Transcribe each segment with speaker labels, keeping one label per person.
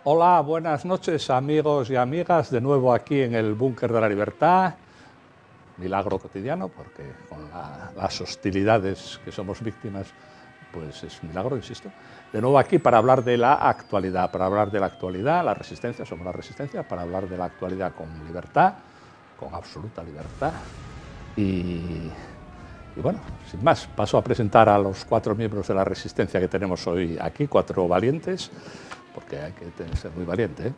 Speaker 1: Hola, buenas noches amigos y amigas, de nuevo aquí en el Búnker de la Libertad. Milagro cotidiano, porque con las hostilidades que somos víctimas, pues es milagro, insisto. De nuevo aquí para hablar de la actualidad, la resistencia, somos la resistencia, para hablar de la actualidad con libertad, con absoluta libertad. Y bueno, sin más, paso a presentar a los 4 miembros de la resistencia que tenemos hoy aquí, 4 valientes, porque hay que ser muy valiente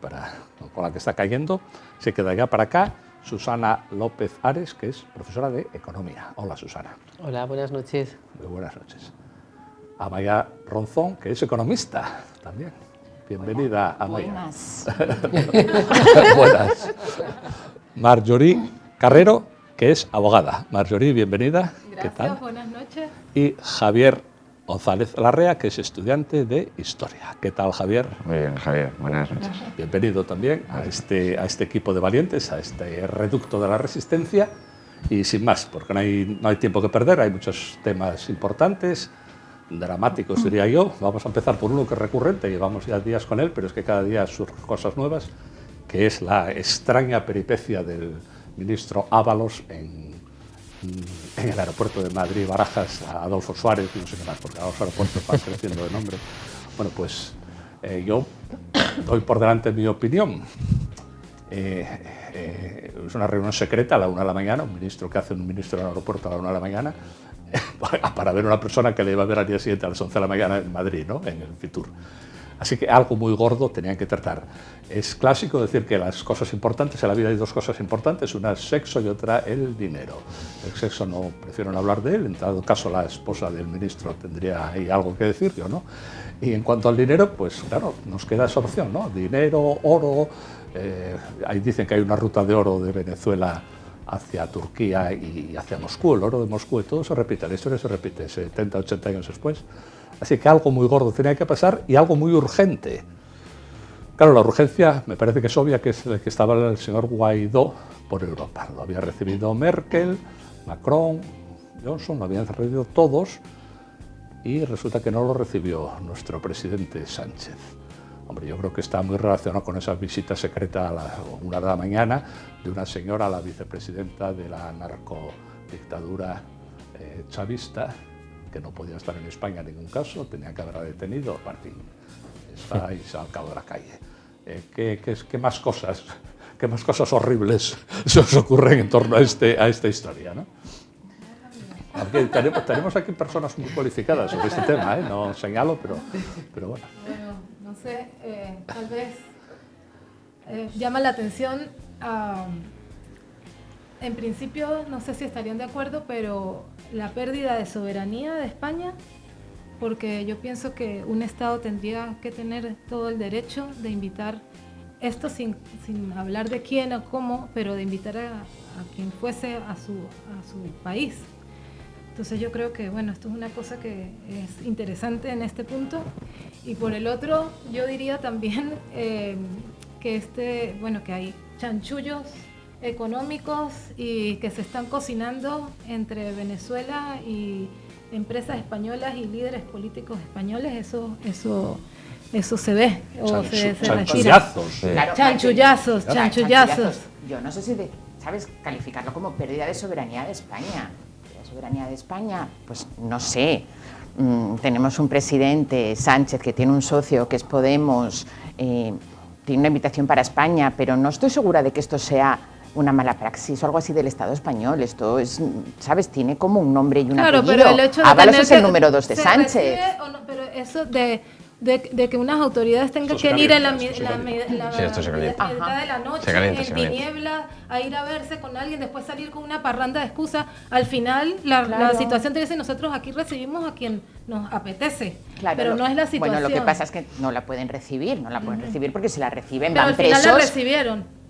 Speaker 1: con la que está cayendo. Se queda ya para acá Susana López Ares, que es profesora de Economía. Hola, Susana.
Speaker 2: Hola, buenas noches.
Speaker 1: Muy buenas noches. Amaya Ronzón, que es economista también. Bienvenida,
Speaker 3: Hola.
Speaker 1: Amaya.
Speaker 3: Buenas.
Speaker 1: Buenas. Marjorie Carrero, que es abogada. Marjorie, bienvenida.
Speaker 4: Gracias,
Speaker 1: ¿qué tal?
Speaker 4: Buenas noches.
Speaker 1: Y Javier González Larrea, que es estudiante de Historia. ¿Qué tal, Javier?
Speaker 5: Muy bien, Javier. Buenas noches.
Speaker 1: Bienvenido también a este equipo de valientes, a este reducto de la resistencia. Y sin más, porque no hay tiempo que perder, hay muchos temas importantes, dramáticos diría yo. Vamos a empezar por uno que es recurrente, llevamos ya días con él, pero es que cada día surgen cosas nuevas, que es la extraña peripecia del ministro Ábalos en el aeropuerto de Madrid-Barajas, a Adolfo Suárez y no sé qué más, porque los aeropuertos van creciendo de nombre. Bueno, pues yo doy por delante mi opinión. Es una reunión secreta a la 1 de la mañana, un ministro que hace un ministro en el aeropuerto a la 1 de la mañana, para ver a una persona que le iba a ver al día siguiente a las 11 de la mañana en Madrid, ¿no? En el Fitur. Así que algo muy gordo tenían que tratar. Es clásico decir que las cosas importantes, en la vida hay 2 cosas importantes, una es sexo y otra el dinero. El sexo no prefiero no hablar de él, en todo caso la esposa del ministro tendría ahí algo que decir, yo no. Y en cuanto al dinero, pues claro, nos queda esa opción, ¿no? Dinero, oro, ahí dicen que hay una ruta de oro de Venezuela hacia Turquía y hacia Moscú, el oro de Moscú, y todo se repite, la historia se repite 70, 80 años después. Así que algo muy gordo tenía que pasar y algo muy urgente. Claro, la urgencia me parece que es obvia, que es el que estaba el señor Guaidó por Europa. Lo había recibido Merkel, Macron, Johnson, lo habían recibido todos y resulta que no lo recibió nuestro presidente Sánchez. Hombre, yo creo que está muy relacionado con esa visita secreta a la 1 de la mañana de una señora, la vicepresidenta de la narcodictadura chavista, que no podía estar en España en ningún caso, tenía que haberla detenido, en fin, está ahí al cabo de la calle. ¿Qué más cosas horribles se os ocurren en torno a esta historia, ¿no? Aunque tenemos aquí personas muy cualificadas sobre este tema, no señalo, pero bueno.
Speaker 4: Bueno, no sé, tal vez llama la atención. En principio, no sé si estarían de acuerdo, pero la pérdida de soberanía de España, porque yo pienso que un Estado tendría que tener todo el derecho de invitar, esto sin hablar de quién o cómo, pero de invitar a quien fuese a su país. Entonces yo creo que, bueno, esto es una cosa que es interesante en este punto. Y por el otro, yo diría también que que hay chanchullos económicos y que se están cocinando entre Venezuela y empresas españolas y líderes políticos españoles. Eso se ve.
Speaker 1: Chanchullazos.
Speaker 3: Claro,
Speaker 4: Chanchullazos.
Speaker 3: Yo no sé si sabes calificarlo como pérdida de soberanía de España. La soberanía de España, pues no sé. Tenemos un presidente, Sánchez, que tiene un socio que es Podemos, tiene una invitación para España, pero no estoy segura de que esto sea una mala praxis o algo así del Estado español. Esto es, ¿sabes? Tiene como un nombre y un apellido.
Speaker 4: Pero el hecho de
Speaker 3: Ábalos es el número 2 de Sánchez.
Speaker 4: Pero eso de que unas autoridades tengan que ir en la mitad de la noche, en tinieblas, a ir a verse con alguien, después salir con una parranda de excusas. Al final, la situación te dice, nosotros aquí recibimos a quien nos apetece, pero no es la situación.
Speaker 3: Bueno, lo que pasa es que no la pueden recibir, porque si la reciben van
Speaker 4: presos. Pero al final la recibieron.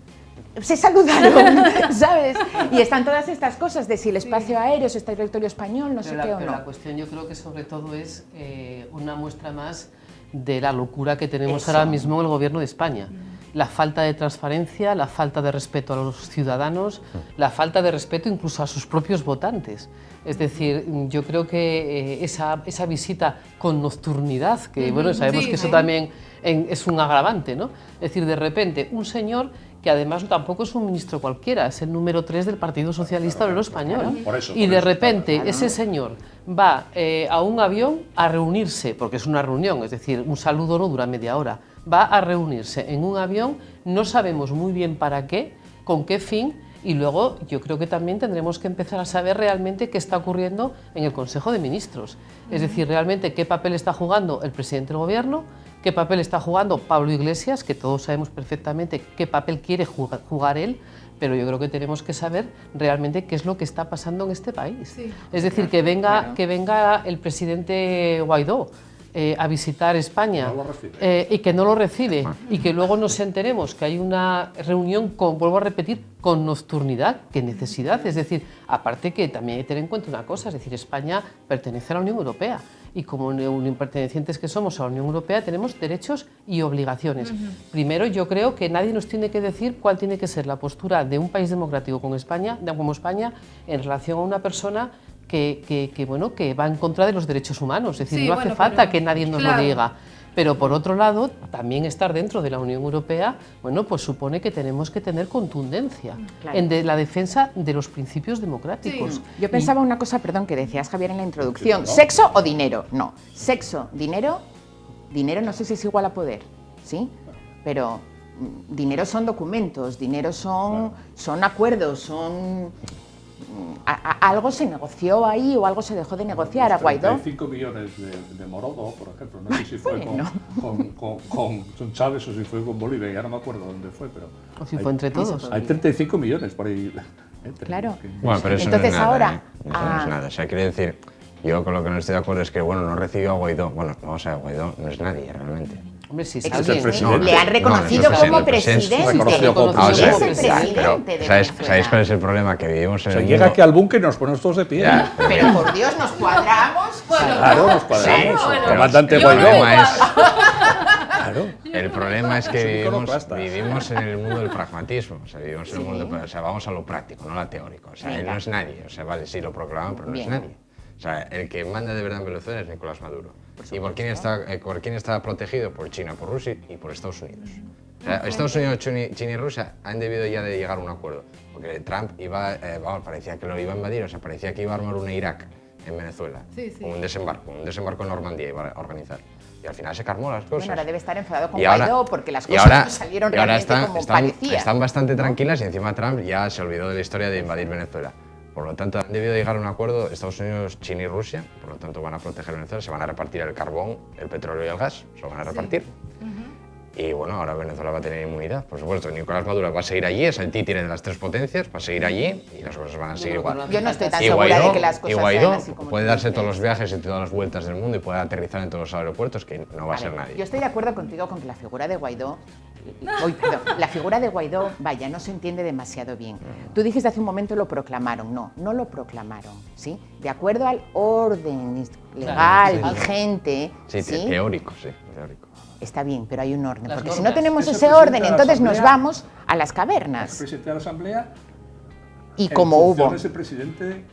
Speaker 3: Se saludaron, ¿sabes? Y están todas estas cosas de si el espacio aéreo, si está el territorio español, no sé qué o no.
Speaker 2: La cuestión yo creo que sobre todo es una muestra más de la locura que tenemos ahora mismo en el gobierno de España. la falta de transparencia, la falta de respeto a los ciudadanos, la falta de respeto incluso a sus propios votantes. Es decir, yo creo que esa visita con nocturnidad, que bueno, sabemos que eso también es un agravante, ¿no? Es decir, de repente, un señor que además tampoco es un ministro cualquiera, es el número 3 del Partido Socialista Obrero Español. Y de repente ese señor va a un avión a reunirse, porque es una reunión, es decir, un saludo no dura media hora, va a reunirse en un avión, no sabemos muy bien para qué, con qué fin, y luego yo creo que también tendremos que empezar a saber realmente qué está ocurriendo en el Consejo de Ministros. Es decir, realmente qué papel está jugando el presidente del Gobierno, qué papel está jugando Pablo Iglesias, que todos sabemos perfectamente qué papel quiere jugar él, pero yo creo que tenemos que saber realmente qué es lo que está pasando en este país. Sí. Es decir, que venga el presidente Guaidó a visitar España y que no lo recibe y que luego nos enteremos que hay una reunión, vuelvo a repetir, con nocturnidad, qué necesidad. Es decir, aparte que también hay que tener en cuenta una cosa, es decir, España pertenece a la Unión Europea y como pertenecientes que somos a la Unión Europea tenemos derechos y obligaciones. Primero, yo creo que nadie nos tiene que decir cuál tiene que ser la postura de un país democrático como España en relación a una persona que va en contra de los derechos humanos. Es decir, no hace falta que nadie nos lo diga. Pero por otro lado, también estar dentro de la Unión Europea, bueno, pues supone que tenemos que tener contundencia en la defensa de los principios democráticos.
Speaker 3: Sí. Yo pensaba una cosa, perdón, que decías, Javier, en la introducción. ¿Sexo o dinero? No. Sexo, dinero no sé si es igual a poder, ¿sí? Pero dinero son documentos, dinero son acuerdos, son... algo se negoció ahí o algo se dejó de negociar a Guaidó.
Speaker 1: 35 millones de Morodo, por ejemplo, no sé si fue con Chávez o si fue con Bolivia, ya no me acuerdo dónde fue, pero...
Speaker 2: O si fue entre todos.
Speaker 1: Hay 35 millones por ahí.
Speaker 3: Claro.
Speaker 5: Bueno, pero eso
Speaker 3: entonces
Speaker 5: no es nada,
Speaker 3: ahora...
Speaker 5: Eso no es nada, o sea, quiere decir, yo con lo que no estoy de acuerdo es que, bueno, no recibió a Guaidó. Bueno, vamos a ver, Guaidó no es nadie realmente.
Speaker 2: Hombre, sí,
Speaker 1: es el presidente.
Speaker 3: Le han reconocido como presidente. Es el presidente de
Speaker 5: ¿Sabéis cuál es el problema? Que vivimos en el mundo...
Speaker 1: Llega aquí al búnker y nos ponemos todos de pie.
Speaker 5: Ya,
Speaker 3: pero por Dios, nos cuadramos.
Speaker 1: Claro, nos cuadramos.
Speaker 5: El
Speaker 1: comandante Guaidó.
Speaker 5: El problema es que vivimos en el mundo del pragmatismo. O sea, vivimos en el mundo, o sea, vamos a lo práctico, no a lo teórico. O sea, él no es nadie. O sea, vale, sí lo proclaman, pero no es nadie. O sea, el que manda de verdad en Venezuela es Nicolás Maduro. ¿Y por quién está protegido? Por China, por Rusia y por Estados Unidos. O sea, Estados Unidos, China y Rusia han debido ya de llegar a un acuerdo. Porque Trump parecía que lo iba a invadir, o sea, parecía que iba a armar un Irak en Venezuela. Un desembarco en Normandía iba a organizar. Y al final se calmó las cosas.
Speaker 3: Bueno, ahora debe estar enfadado con Guaidó porque las cosas no salieron realmente como parecía.
Speaker 5: Están bastante tranquilas y encima Trump ya se olvidó de la historia de invadir Venezuela. Por lo tanto, han debido llegar a un acuerdo Estados Unidos, China y Rusia, por lo tanto van a proteger Venezuela, se van a repartir el carbón, el petróleo y el gas, se lo van a repartir. Y bueno, ahora Venezuela va a tener inmunidad, por supuesto. Nicolás Maduro va a seguir allí, es el títere de las tres potencias, va a seguir allí y las cosas van a seguir igual.
Speaker 3: Yo no estoy tan segura de que las cosas
Speaker 5: sean
Speaker 3: así como
Speaker 5: puede darse todos los viajes y todas las vueltas del mundo y puede aterrizar en todos los aeropuertos, que no va a ser nadie.
Speaker 3: Yo estoy de acuerdo contigo con que la figura de Guaidó... la figura de Guaidó, vaya, no se entiende demasiado bien. Tú dijiste hace un momento lo proclamaron. No lo proclamaron, ¿sí? De acuerdo al orden legal, vigente...
Speaker 5: Sí, teórico, sí, teórico.
Speaker 3: Está bien, pero hay un orden, porque si no tenemos ese orden, entonces nos vamos a las cavernas.
Speaker 1: El presidente de la Asamblea
Speaker 3: y como hubo...
Speaker 1: ese presidente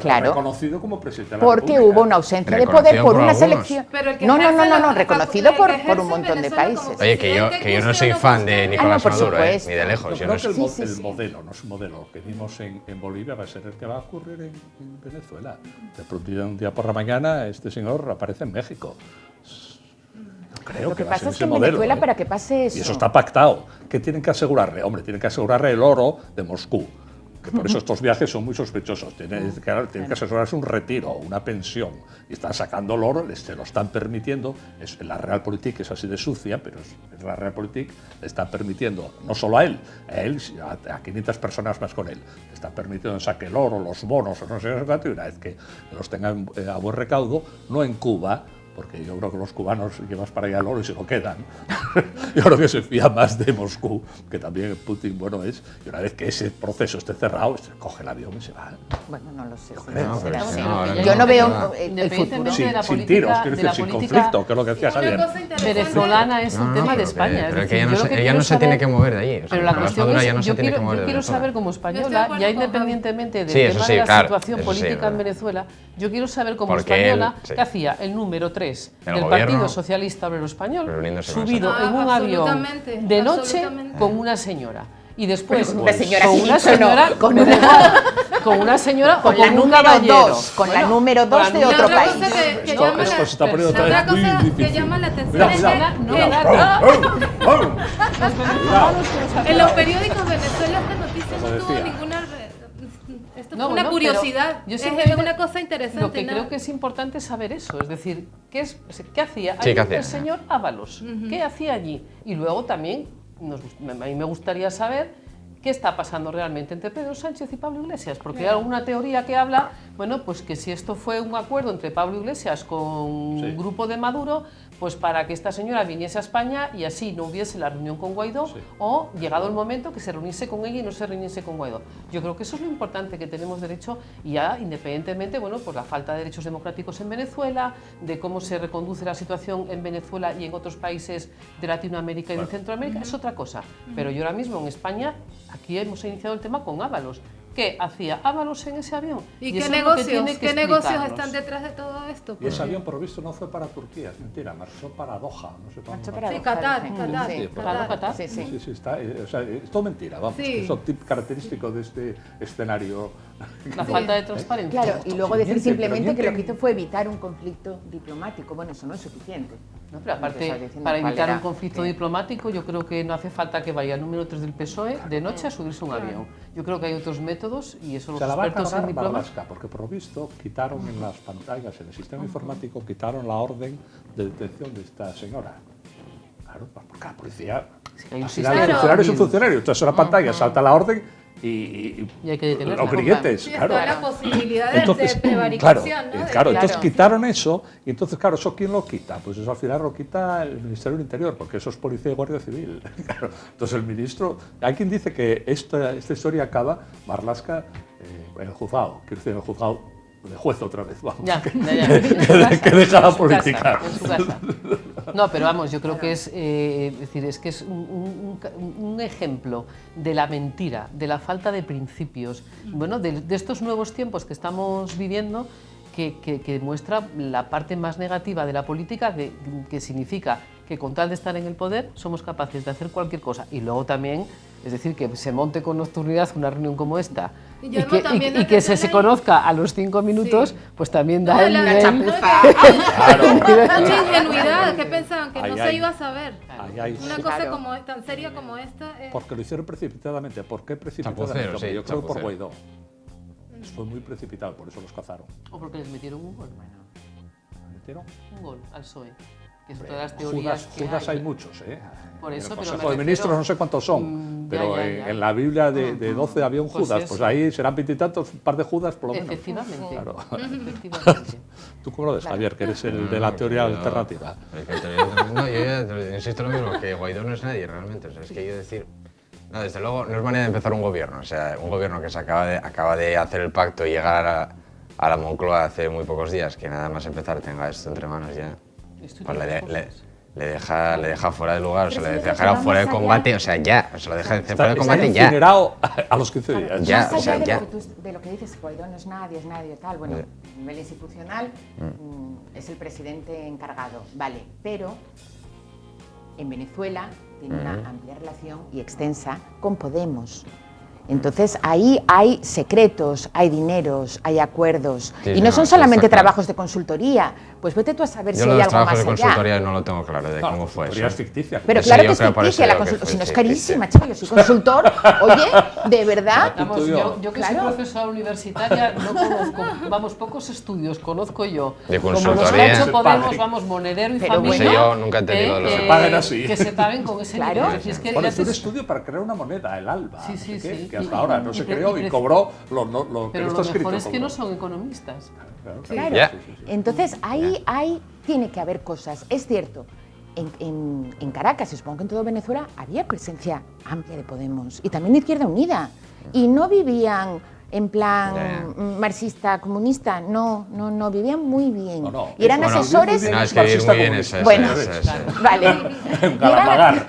Speaker 3: claro,
Speaker 1: reconocido como presidente de la
Speaker 3: porque
Speaker 1: República.
Speaker 3: Hubo una ausencia de poder por una selección. No, reconocido por un montón de países.
Speaker 5: Oye, que yo no soy fan de Nicolás Maduro, ni de lejos.
Speaker 1: Yo creo que el modelo, no es un modelo que vimos en Bolivia, va a ser el que va a ocurrir en Venezuela. De pronto, un día por la mañana, este señor aparece en México. Creo
Speaker 3: Lo que
Speaker 1: va a
Speaker 3: pasa
Speaker 1: ser
Speaker 3: es que
Speaker 1: ese
Speaker 3: en
Speaker 1: modelo,
Speaker 3: Venezuela, para que pase eso...
Speaker 1: Y eso está pactado. ¿Qué tienen que asegurarle? Hombre, tienen que asegurarle el oro de Moscú. Que por eso estos viajes son muy sospechosos. Tienen que asegurarse un retiro, una pensión. Y están sacando el oro, se lo están permitiendo. La Realpolitik es así de sucia, pero es la Realpolitik, le están permitiendo, no solo a él, a 500 personas más con él, le están permitiendo saque el oro, los bonos, no sé qué, y una vez que los tengan a buen recaudo, no en Cuba, porque yo creo que los cubanos llevas para allá el oro y se lo quedan. Yo creo que se fía más de Moscú, que también Putin, bueno, es, y una vez que ese proceso esté cerrado, coge el avión y se va.
Speaker 3: Bueno, no lo sé.
Speaker 2: Yo
Speaker 3: no veo el futuro.
Speaker 1: Sin tiros, quiero decir, sin conflicto, que es lo que decía Javier.
Speaker 2: Venezolana es un tema de España.
Speaker 5: Pero que ella no se tiene que mover de allí.
Speaker 2: Pero la cuestión es, yo quiero saber como española, ya independientemente del tema de la situación política en Venezuela, yo quiero saber como española qué hacía el número 3 del Partido Socialista Obrero Español subido en un avión de noche con una señora. Y después con una señora o con un caballero.
Speaker 3: Con la número 2 de otro país.
Speaker 1: Esto se está poniendo otra vez muy difícil.
Speaker 4: Que llama la atención es que en los periódicos de Venezuela esta noticia no tuvo ninguna... Esto fue una curiosidad, es una cosa interesante.
Speaker 2: Lo que creo que es importante saber eso, es decir, ¿qué hacía
Speaker 5: allí
Speaker 2: el señor Ábalos? ¿Qué hacía allí? Y luego también, a mí me gustaría saber qué está pasando realmente entre Pedro Sánchez y Pablo Iglesias, porque hay alguna teoría que habla, bueno, pues que si esto fue un acuerdo entre Pablo Iglesias con un grupo de Maduro, pues para que esta señora viniese a España y así no hubiese la reunión con Guaidó, o llegado el momento que se reuniese con ella y no se reuniese con Guaidó. Yo creo que eso es lo importante, que tenemos derecho, y ya independientemente, bueno, pues la falta de derechos democráticos en Venezuela, de cómo se reconduce la situación en Venezuela y en otros países de Latinoamérica y de Centroamérica, es otra cosa. Pero yo ahora mismo en España, aquí hemos iniciado el tema con Ábalos. ¿Qué hacía Ábalos en ese avión?
Speaker 4: ¿Y qué negocios están detrás de todo esto?
Speaker 1: Y ese avión, por visto, no fue para Turquía, es mentira, marchó para Doha, no sé cuándo.
Speaker 4: Sí, Qatar.
Speaker 1: Sí, está, o sea, es todo mentira, vamos, es un tip característico de este escenario.
Speaker 2: La falta de transparencia.
Speaker 3: Claro, y luego decir simplemente que lo que hizo fue evitar un conflicto diplomático. Bueno, eso no es suficiente.
Speaker 2: No, pero aparte, para evitar un conflicto diplomático, yo creo que no hace falta que vaya el número 3 del PSOE de noche a subirse a un avión. Yo creo que hay otros métodos y eso los expertos en diplomacia.
Speaker 1: Porque por lo visto quitaron en las pantallas, en el sistema informático, quitaron la orden de detención de esta señora. Claro, porque la policía, al final el funcionario es un funcionario, entonces en la pantalla salta la orden y
Speaker 2: hay que detenerla.
Speaker 1: Los grilletes,
Speaker 4: sí,
Speaker 1: claro.
Speaker 4: La posibilidad de prevaricación, ¿no?
Speaker 1: Claro, entonces quitaron eso, y entonces, claro, ¿eso quién lo quita? Pues eso al final lo quita el Ministerio del Interior, porque eso es Policía y Guardia Civil. Claro. Entonces el ministro, hay quien dice que esta historia acaba, Marlaska, en el juzgado, quiero decir, en el juzgado de juez otra vez, vamos, que deja la política.
Speaker 2: En su casa. No, pero vamos, yo creo que es, decir, es que es un ejemplo de la mentira, de la falta de principios, bueno, de estos nuevos tiempos que estamos viviendo, que muestra la parte más negativa de la política, que significa que con tal de estar en el poder somos capaces de hacer cualquier cosa. Y luego también, es decir, que se monte con nocturnidad una reunión como esta y que se conozca a los 5 minutos, pues también da el nivel...
Speaker 4: Mucha ingenuidad, que pensaban que no se iba a saber. Una cosa tan seria como esta...
Speaker 1: Porque lo hicieron precipitadamente. ¿Por qué precipitadamente?
Speaker 5: Sí,
Speaker 1: yo creo que por Guaidó. Fue muy precipitado, por eso los cazaron.
Speaker 2: O porque les metieron un gol.
Speaker 1: ¿Metieron?
Speaker 2: Un gol al PSOE. Que es todas las teorías
Speaker 1: Judas hay muchos, ¿eh?
Speaker 2: Por eso,
Speaker 1: en el Consejo de Ministros no sé cuántos son, pero en la Biblia de 12 había un Judas, pues ahí serán 20 y tantos, un par de Judas por lo menos.
Speaker 2: Efectivamente.
Speaker 1: Claro.
Speaker 2: Efectivamente.
Speaker 1: ¿Tú cómo lo ves, Javier, que eres el de la teoría alternativa?
Speaker 5: No, yo ya insisto lo mismo, que Guaidó no es nadie realmente. O sea, es que yo decir... No, desde luego, no es manera de empezar un gobierno. O sea, un gobierno que se acaba de hacer el pacto y llegar a la Moncloa hace muy pocos días, que nada más empezar tenga esto entre manos ya. Pues le deja fuera de lugar, o sea, le dejará fuera de combate, o sea, ya, se lo deja fuera de combate ya.
Speaker 1: Incinerado a los 15 días.
Speaker 5: Ya, o sea, ya.
Speaker 3: De lo que dices, Guaidó no es nadie, tal. Bueno, a nivel institucional es el presidente encargado, vale, pero en Venezuela tiene una amplia relación y extensa con Podemos. Entonces, ahí hay secretos, hay dineros, hay acuerdos. Sí, y no son solamente trabajos de consultoría. Pues vete tú a saber si hay algo más allá. Yo los trabajos de consultoría
Speaker 5: no lo tengo claro de cómo fue eso.
Speaker 1: Es ficticia.
Speaker 3: Pero claro que es ficticia, si no es carísima, chaval, yo soy consultor. Oye, ¿De verdad?
Speaker 2: Vamos, yo que soy profesora universitaria no conozco, vamos, pocos estudios conozco yo.
Speaker 5: De
Speaker 2: como los
Speaker 5: consultoría.
Speaker 2: que ha hecho Podemos, vamos, Monedero y
Speaker 3: Pero
Speaker 2: familia.
Speaker 5: bueno, yo nunca he entendido lo
Speaker 1: que se paguen así.
Speaker 2: Que se paguen con ese
Speaker 3: Claro.
Speaker 2: nivel. Es que
Speaker 1: Bueno,
Speaker 2: ya
Speaker 1: es un
Speaker 2: te-
Speaker 1: estudio para crear una moneda, el ALBA,
Speaker 2: Sí,
Speaker 1: no
Speaker 2: sí,
Speaker 1: sé qué,
Speaker 2: sí.
Speaker 1: que hasta ahora no se creó y cobró lo que
Speaker 2: Pero
Speaker 1: no
Speaker 2: lo
Speaker 1: está escrito.
Speaker 2: mejor es que
Speaker 1: cobró.
Speaker 2: no son economistas.
Speaker 3: Claro.
Speaker 5: Ya.
Speaker 3: Entonces, ahí tiene que haber cosas. Es cierto, en Caracas, y supongo que en todo Venezuela, había presencia amplia de Podemos y también de Izquierda Unida. Y no vivían en plan marxista, comunista, no, vivían muy bien.
Speaker 1: No,
Speaker 3: y eran
Speaker 1: bueno,
Speaker 3: asesores...
Speaker 1: vivir
Speaker 5: No,
Speaker 1: muy
Speaker 5: es que vivir muy bien
Speaker 1: marxista
Speaker 5: eso.
Speaker 3: Bueno,
Speaker 5: Eso.
Speaker 3: Vale.
Speaker 1: En Galamagar.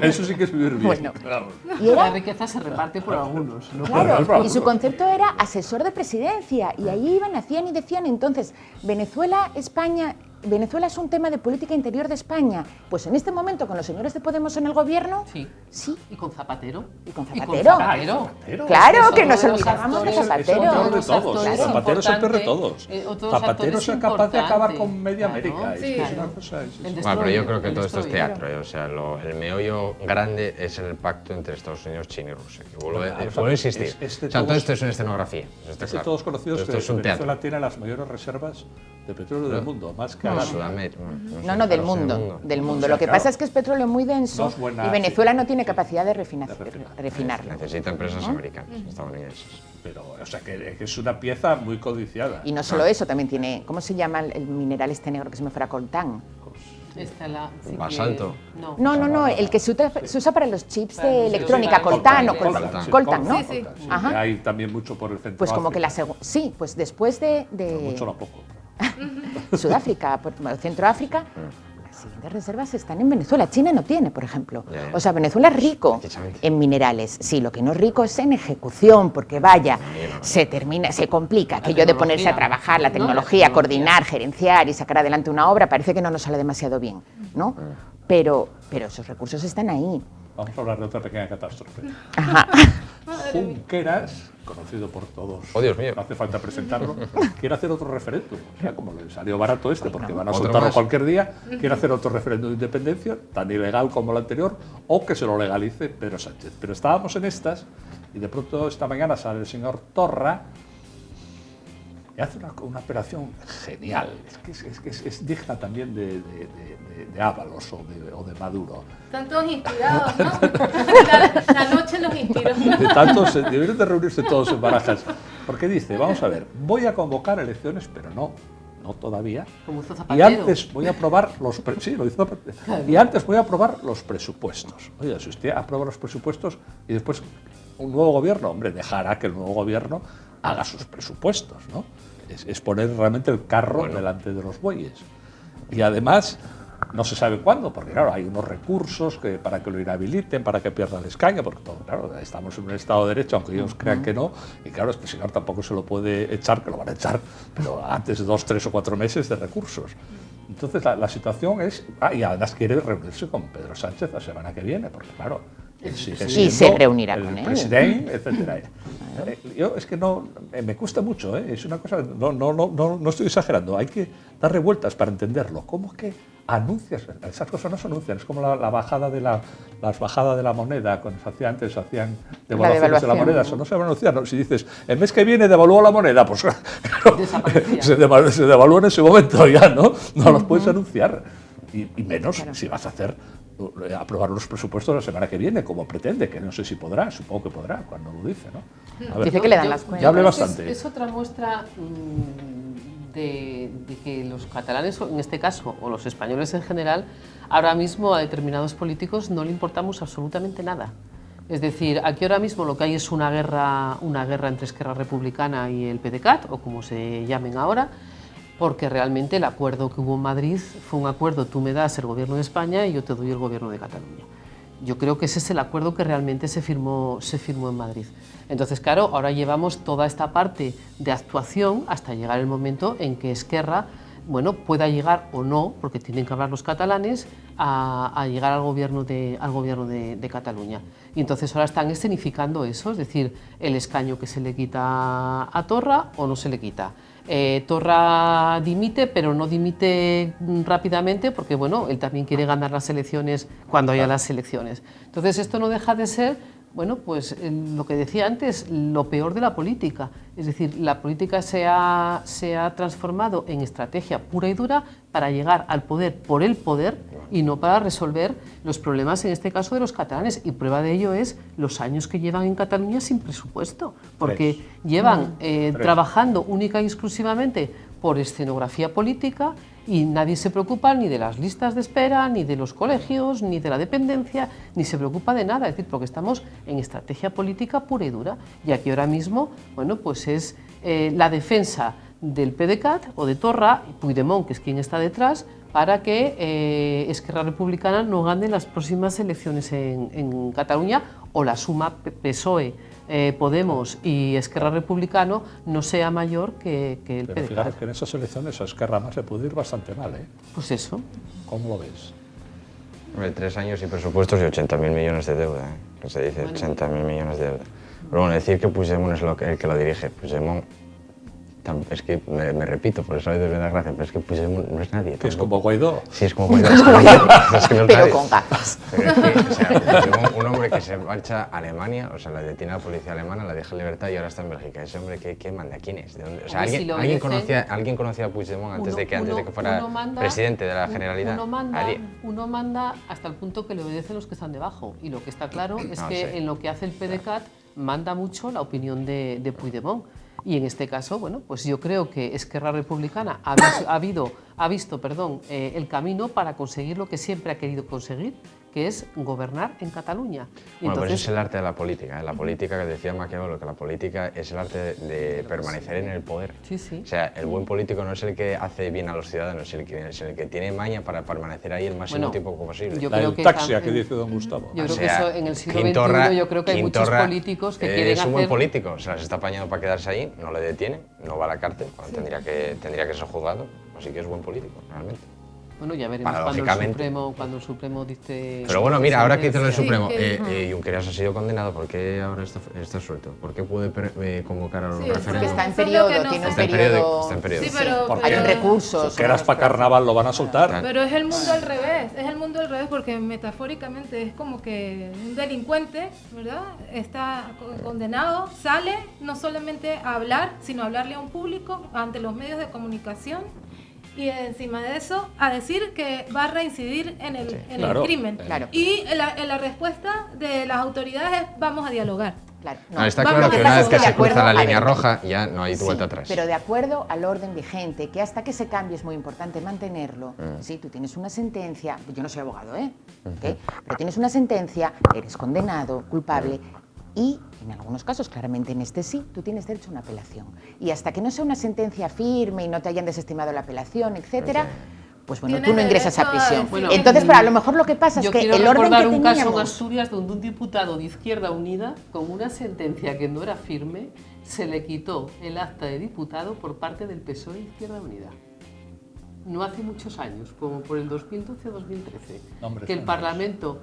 Speaker 1: Eso sí que es vivir bien.
Speaker 3: Bueno.
Speaker 1: Claro.
Speaker 3: Y era
Speaker 2: La riqueza se reparte por algunos. ¿no?
Speaker 3: Claro, y su concepto era asesor de presidencia, y ahí iban, hacían y decían. Entonces, Venezuela es un tema de política interior de España. Pues en este momento, con los señores de Podemos en el gobierno,
Speaker 2: Sí. Y con Zapatero.
Speaker 3: Y con
Speaker 2: Y
Speaker 3: Zapatero.
Speaker 1: Zapatero.
Speaker 3: Claro,
Speaker 2: Es
Speaker 3: que
Speaker 2: uno
Speaker 3: nos
Speaker 2: de los
Speaker 3: olvidábamos de
Speaker 2: actores-
Speaker 3: Zapatero.
Speaker 1: Es el peor de
Speaker 2: Los
Speaker 1: todos.
Speaker 2: actores
Speaker 1: Zapatero es el peor de
Speaker 2: importante,
Speaker 1: todos.
Speaker 2: otros
Speaker 1: Zapatero
Speaker 2: actores
Speaker 1: es capaz de acabar
Speaker 2: importante.
Speaker 1: con media
Speaker 2: Claro,
Speaker 1: América.
Speaker 4: sí,
Speaker 1: Es
Speaker 4: claro.
Speaker 1: una cosa.
Speaker 5: Bueno, pero yo creo que
Speaker 2: El
Speaker 5: todo esto es
Speaker 2: destroyer.
Speaker 5: teatro. O sea, el meollo grande es el pacto entre Estados Unidos, China y Rusia. Que vuelvo a insistir.
Speaker 1: Este
Speaker 5: O sea, todo
Speaker 1: todos-
Speaker 5: esto es una escenografía. Eso está
Speaker 1: Es de
Speaker 5: claro.
Speaker 1: todos conocidos
Speaker 5: Esto
Speaker 1: que
Speaker 5: es un
Speaker 1: Venezuela
Speaker 5: teatro.
Speaker 1: tiene las mayores reservas de petróleo del mundo, más que Arabia.
Speaker 5: Sudamérica.
Speaker 3: No, del mundo. Del mundo.
Speaker 1: O sea,
Speaker 3: Lo que
Speaker 1: claro.
Speaker 3: pasa es que es petróleo muy denso,
Speaker 1: No es buena,
Speaker 3: y Venezuela
Speaker 1: sí.
Speaker 3: no tiene capacidad de refinarlo.
Speaker 5: Necesita empresas americanas, estadounidenses.
Speaker 1: Pero, o sea, que es una pieza muy codiciada.
Speaker 3: Y no solo eso, también tiene, ¿cómo se llama el mineral este negro que se me fuera? Coltán.
Speaker 2: Esta sí que-
Speaker 5: Basalto.
Speaker 3: No, el que se usa para los chips
Speaker 2: Para
Speaker 3: de
Speaker 2: los
Speaker 3: electrónica,
Speaker 2: chips,
Speaker 3: coltán,
Speaker 5: coltán.
Speaker 3: coltán, ¿no?
Speaker 4: Sí, sí.
Speaker 3: Ajá.
Speaker 1: Hay también mucho por el centro.
Speaker 3: Pues como que sí, pues después de
Speaker 1: Mucho no poco.
Speaker 3: Sudáfrica, Centroáfrica, las siguientes reservas están en Venezuela. China no tiene, por ejemplo.
Speaker 5: Ya.
Speaker 3: O sea, Venezuela es rico
Speaker 5: Precisamente.
Speaker 3: en minerales. Sí, lo que no es rico es en ejecución, porque vaya, se complica. Aquello de ponerse a
Speaker 2: tecnología.
Speaker 3: trabajar, la
Speaker 2: No,
Speaker 3: tecnología,
Speaker 2: la tecnología.
Speaker 3: coordinar, gerenciar y sacar adelante una obra, parece que no nos sale demasiado bien, ¿no? Pero esos recursos están ahí.
Speaker 1: Vamos a hablar de otra pequeña catástrofe.
Speaker 3: Ajá.
Speaker 1: Junqueras, conocido por todos,
Speaker 5: Oh, Dios mío.
Speaker 1: no hace falta presentarlo, quiere hacer otro referéndum. O sea, como le salió barato porque van a
Speaker 5: Otro
Speaker 1: soltarlo
Speaker 5: más.
Speaker 1: cualquier día, quiere hacer otro referéndum de independencia, tan ilegal como el anterior, o que se lo legalice Pedro Sánchez. Pero estábamos en estas, y de pronto esta mañana sale el señor Torra y hace una operación genial. Es digna también de Ábalos o de Maduro.
Speaker 4: Están todos inspirados, ¿no? La noche nos inspiró.
Speaker 1: De tantos, deberían de reunirse todos en Barajas. Porque dice, vamos a ver, voy a convocar elecciones, pero no todavía.
Speaker 2: Como hizo
Speaker 1: Y
Speaker 2: Zapatero.
Speaker 1: antes voy a aprobar sí, lo hizo Zapatero. Y antes voy a aprobar los presupuestos. Oye, si usted aprueba los presupuestos y después un nuevo gobierno, hombre, dejará que el nuevo gobierno haga sus presupuestos, ¿no? Es poner realmente el carro delante de los bueyes. Y además, no se sabe cuándo, porque claro, hay unos recursos para que lo inhabiliten, para que pierda el escaño, porque todo, claro, estamos en un Estado de Derecho, aunque ellos crean que no, y claro, este señor tampoco se lo puede echar, que lo van a echar, pero antes de 2, 3 o 4 meses de recursos. Entonces la situación es... y además quiere reunirse con Pedro Sánchez la semana que viene, porque claro... él sigue
Speaker 3: Y
Speaker 1: siendo
Speaker 3: se reunirá
Speaker 1: el
Speaker 3: con él.
Speaker 1: presidente, etcétera. Yo es que no, me cuesta mucho, es una cosa, no estoy exagerando, hay que darle vueltas para entenderlo. ¿Cómo que anuncias? Esas cosas no se anuncian, es como la bajada de las bajadas de la moneda, cuando se hacía antes, se hacían devaluaciones de la moneda, eso no se va a anunciar. ¿No? Si dices, el mes que viene devalúo la moneda, pues claro,
Speaker 2: Desaparecía.
Speaker 1: se devalúa en ese momento ya, ¿no? No los puedes anunciar. Y menos si vas a aprobar los presupuestos la semana que viene, como pretende, que no sé si podrá, supongo que podrá, cuando lo dice, ¿no? A ver,
Speaker 3: Dice que le dan las cuentas.
Speaker 1: Ya hablé
Speaker 2: creo que
Speaker 1: bastante.
Speaker 2: Es otra muestra de que los catalanes, en este caso, o los españoles en general, ahora mismo a determinados políticos no le importamos absolutamente nada. Es decir, aquí ahora mismo lo que hay es una guerra entre Esquerra Republicana y el PDeCAT, o como se llamen ahora, porque realmente el acuerdo que hubo en Madrid fue un acuerdo, tú me das el gobierno de España y yo te doy el gobierno de Cataluña. Yo creo que ese es el acuerdo que realmente se firmó en Madrid. Entonces, claro, ahora llevamos toda esta parte de actuación hasta llegar el momento en que Esquerra, bueno, pueda llegar o no, porque tienen que hablar los catalanes, a llegar al gobierno de Cataluña. Y entonces ahora están escenificando eso, es decir, el escaño que se le quita a Torra o no se le quita. Torra dimite, pero no dimite rápidamente porque, bueno, él también quiere ganar las elecciones cuando haya las elecciones. Entonces esto no deja de ser bueno, pues lo que decía antes, lo peor de la política. Es decir, la política se ha transformado en estrategia pura y dura para llegar al poder por el poder y no para resolver los problemas, en este caso, de los catalanes. Y prueba de ello es los años que llevan en Cataluña sin presupuesto, porque llevan trabajando única y exclusivamente por escenografía política y nadie se preocupa ni de las listas de espera, ni de los colegios, ni de la dependencia, ni se preocupa de nada, es decir, porque estamos en estrategia política pura y dura. Y aquí ahora mismo, bueno, pues es la defensa del PDeCAT o de Torra, Puigdemont, que es quien está detrás, para que Esquerra Republicana no gane las próximas elecciones en Cataluña, o la suma PSOE, Podemos y Esquerra Republicano no sea mayor que el PDeCAT.
Speaker 1: Pero fijaros que en esas elecciones a Esquerra más se puede ir bastante mal, ¿eh?
Speaker 2: Pues eso.
Speaker 1: ¿Cómo lo ves?
Speaker 5: 3 años y presupuestos y 80.000 millones de deuda, ¿eh? Que se dice, bueno. 80.000 millones de deuda. Pero bueno, decir que Puigdemont es el que lo dirige. Puigdemont, es que me repito, por eso de verdad gracia, pero es que Puigdemont no es nadie.
Speaker 1: Que es como Guaidó.
Speaker 5: Sí, es como Guaidó. Es que no es
Speaker 3: pero
Speaker 5: nadie.
Speaker 3: con gafas.
Speaker 5: Pero es que, o sea, un hombre que se marcha a Alemania, o sea, la detiene la policía alemana, la deja en libertad y ahora está en Bélgica. Ese hombre, ¿qué manda? ¿Quién es? ¿De dónde? O sea, ¿alguien conocía a Puigdemont antes de que fuera presidente de la Generalidad?
Speaker 2: Uno manda hasta el punto que le obedecen los que están debajo. Y lo que está claro es que en lo que hace el PDeCAT manda mucho la opinión de Puigdemont. Y en este caso, bueno, pues yo creo que Esquerra Republicana ha visto el camino para conseguir lo que siempre ha querido conseguir, que es gobernar en Cataluña.
Speaker 5: Bueno, pues es el arte de la política, ¿eh? La política, que decía Maquiavelo, que la política es el arte de permanecer en el poder.
Speaker 2: Sí, sí.
Speaker 5: O sea, el buen político no es el que hace bien a los ciudadanos, es el que tiene maña para permanecer ahí el máximo tiempo posible.
Speaker 2: Yo
Speaker 1: la
Speaker 2: creo
Speaker 1: eutaxia que dice don Gustavo.
Speaker 2: Yo creo que eso, en el siglo XXI yo creo que hay muchos políticos que quieren hacer...
Speaker 5: Es un buen político, o sea, se está apañando para quedarse ahí, no le detiene, no va a la cárcel, cuando tendría que ser juzgado, así que es buen político, realmente.
Speaker 2: Bueno, ya veremos cuando el Supremo dice...
Speaker 5: Pero bueno, mira, ahora que dice el Supremo, Junqueras ha sido condenado, ¿por qué ahora está suelto? ¿Por qué puede convocar a los referéndums?
Speaker 3: Porque está en periodo, tiene un periodo...
Speaker 5: Está en periodo.
Speaker 4: Sí, pero
Speaker 3: hay un recurso.
Speaker 1: Junqueras para carnaval lo van a soltar.
Speaker 4: Pero es el mundo al revés, porque metafóricamente es como que un delincuente, ¿verdad? Está condenado, sale no solamente a hablar, sino a hablarle a un público ante los medios de comunicación. Y encima de eso, a decir que va a reincidir en el crimen.
Speaker 3: Claro.
Speaker 4: Y la respuesta de las autoridades es: vamos a dialogar.
Speaker 3: Claro.
Speaker 5: No, está claro que una vez que se cruza la línea roja ya no hay vuelta atrás.
Speaker 3: Pero de acuerdo al orden vigente, que hasta que se cambie es muy importante mantenerlo. Sí, tú tienes una sentencia, yo no soy abogado, ¿Okay? Pero tienes una sentencia, eres condenado, culpable. Y, en algunos casos, claramente en este sí, tú tienes derecho a una apelación. Y hasta que no sea una sentencia firme y no te hayan desestimado la apelación, etcétera, pues bueno, tú no ingresas a prisión. Entonces, pero a lo mejor lo que pasa es que el orden que teníamos...
Speaker 2: Yo quiero recordar un caso en Asturias donde un diputado de Izquierda Unida, con una sentencia que no era firme, se le quitó el acta de diputado por parte del PSOE de Izquierda Unida. No hace muchos años, como por el 2012-2013, que el Parlamento...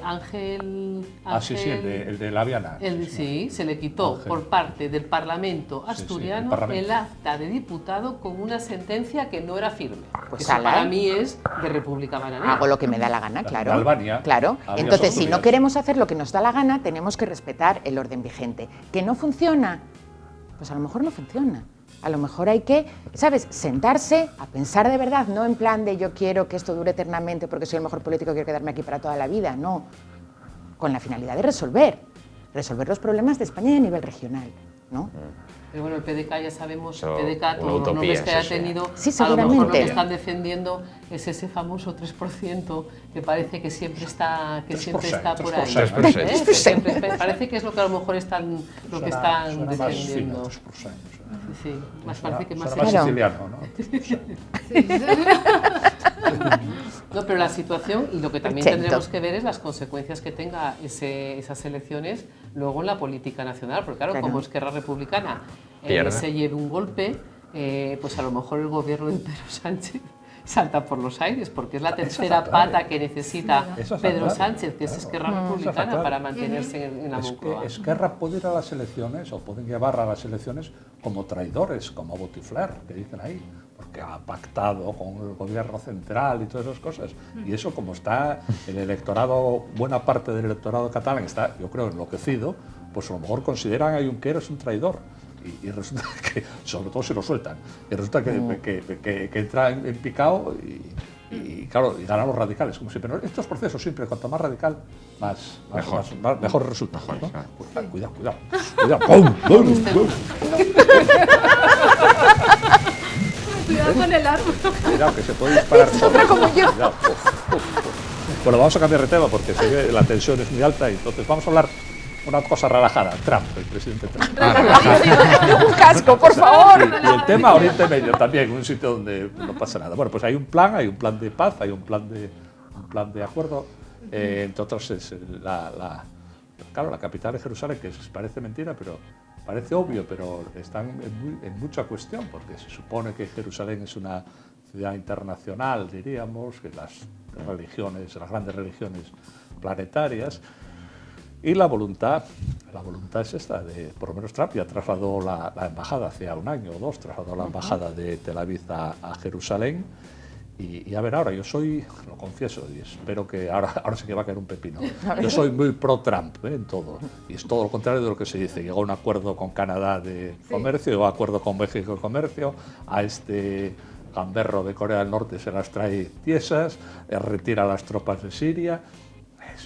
Speaker 2: Ángel,
Speaker 1: sí, el de la Viana.
Speaker 2: Sí, se le quitó Ángel, por parte del Parlamento asturiano el acta de diputado con una sentencia que no era firme.
Speaker 3: Pues
Speaker 2: eso para mí es de República Bananera.
Speaker 3: Hago lo que me da la gana, claro.
Speaker 1: Albania.
Speaker 3: Claro. Entonces, si no queremos hacer lo que nos da la gana, tenemos que respetar el orden vigente. ¿Que no funciona? Pues a lo mejor no funciona. A lo mejor hay que, ¿sabes?, sentarse a pensar de verdad, no en plan de yo quiero que esto dure eternamente porque soy el mejor político, quiero quedarme aquí para toda la vida, no. Con la finalidad de resolver los problemas de España y a nivel regional, ¿no?
Speaker 2: Pero bueno, el PDeCAT ya sabemos, el PDeCAT, todos los nombres que haya tenido,
Speaker 3: sí,
Speaker 2: a lo mejor lo que están defendiendo es ese famoso 3% que parece que siempre está, por ahí. 3%. Parece que es lo que a lo mejor están defendiendo. Sí, más parece que más
Speaker 1: siciliano, ¿no?
Speaker 2: No, pero la situación, y lo que también tendremos que ver es las consecuencias que tenga esas elecciones luego en la política nacional, porque claro. Como Esquerra Republicana se lleve un golpe, pues a lo mejor el gobierno de Pedro Sánchez salta por los aires, porque es la tercera pata que necesita Pedro Sánchez, que es Esquerra Republicana, para mantenerse en la Moncloa.
Speaker 1: Esquerra puede ir a las elecciones, o pueden llevar a las elecciones como traidores, como Botifler, que dicen ahí, porque ha pactado con el gobierno central y todas esas cosas. Y eso, como está el electorado, buena parte del electorado catalán está, yo creo, enloquecido, pues a lo mejor consideran a Junqueras un traidor. Y resulta que, sobre todo si lo sueltan, y resulta que entra en picado y claro, y ganan los radicales, como siempre. Estos procesos siempre, cuanto más radical, mejor resulta. ¿No? Cuidado. ¡Pum!
Speaker 4: Cuidado con el árbol.
Speaker 1: Cuidado, que se puede disparar todo.
Speaker 3: Como yo.
Speaker 1: Cuidado. Bueno, vamos a cambiar de tema porque la tensión es muy alta y entonces vamos a hablar una cosa relajada. Trump, el presidente Trump.
Speaker 3: Un casco, por favor.
Speaker 1: Y el tema Oriente Medio también, un sitio donde no pasa nada. Bueno, pues hay un plan de paz, hay un plan de acuerdo. Entre otros es la capital de Jerusalén, que parece mentira, pero parece obvio, pero están en mucha cuestión, porque se supone que Jerusalén es una ciudad internacional, diríamos, que las grandes religiones planetarias. Y la voluntad es esta, por lo menos Trump ya trasladó la embajada hace un año o dos, trasladó la embajada de Tel Aviv a Jerusalén. Y a ver, ahora yo lo confieso, y espero que ahora sí que va a caer un pepino. Yo soy muy pro-Trump en todo, y es todo lo contrario de lo que se dice. Llegó a un acuerdo con Canadá de comercio, llegó a un acuerdo con México de comercio, a este gamberro de Corea del Norte se las trae tiesas, retira las tropas de Siria.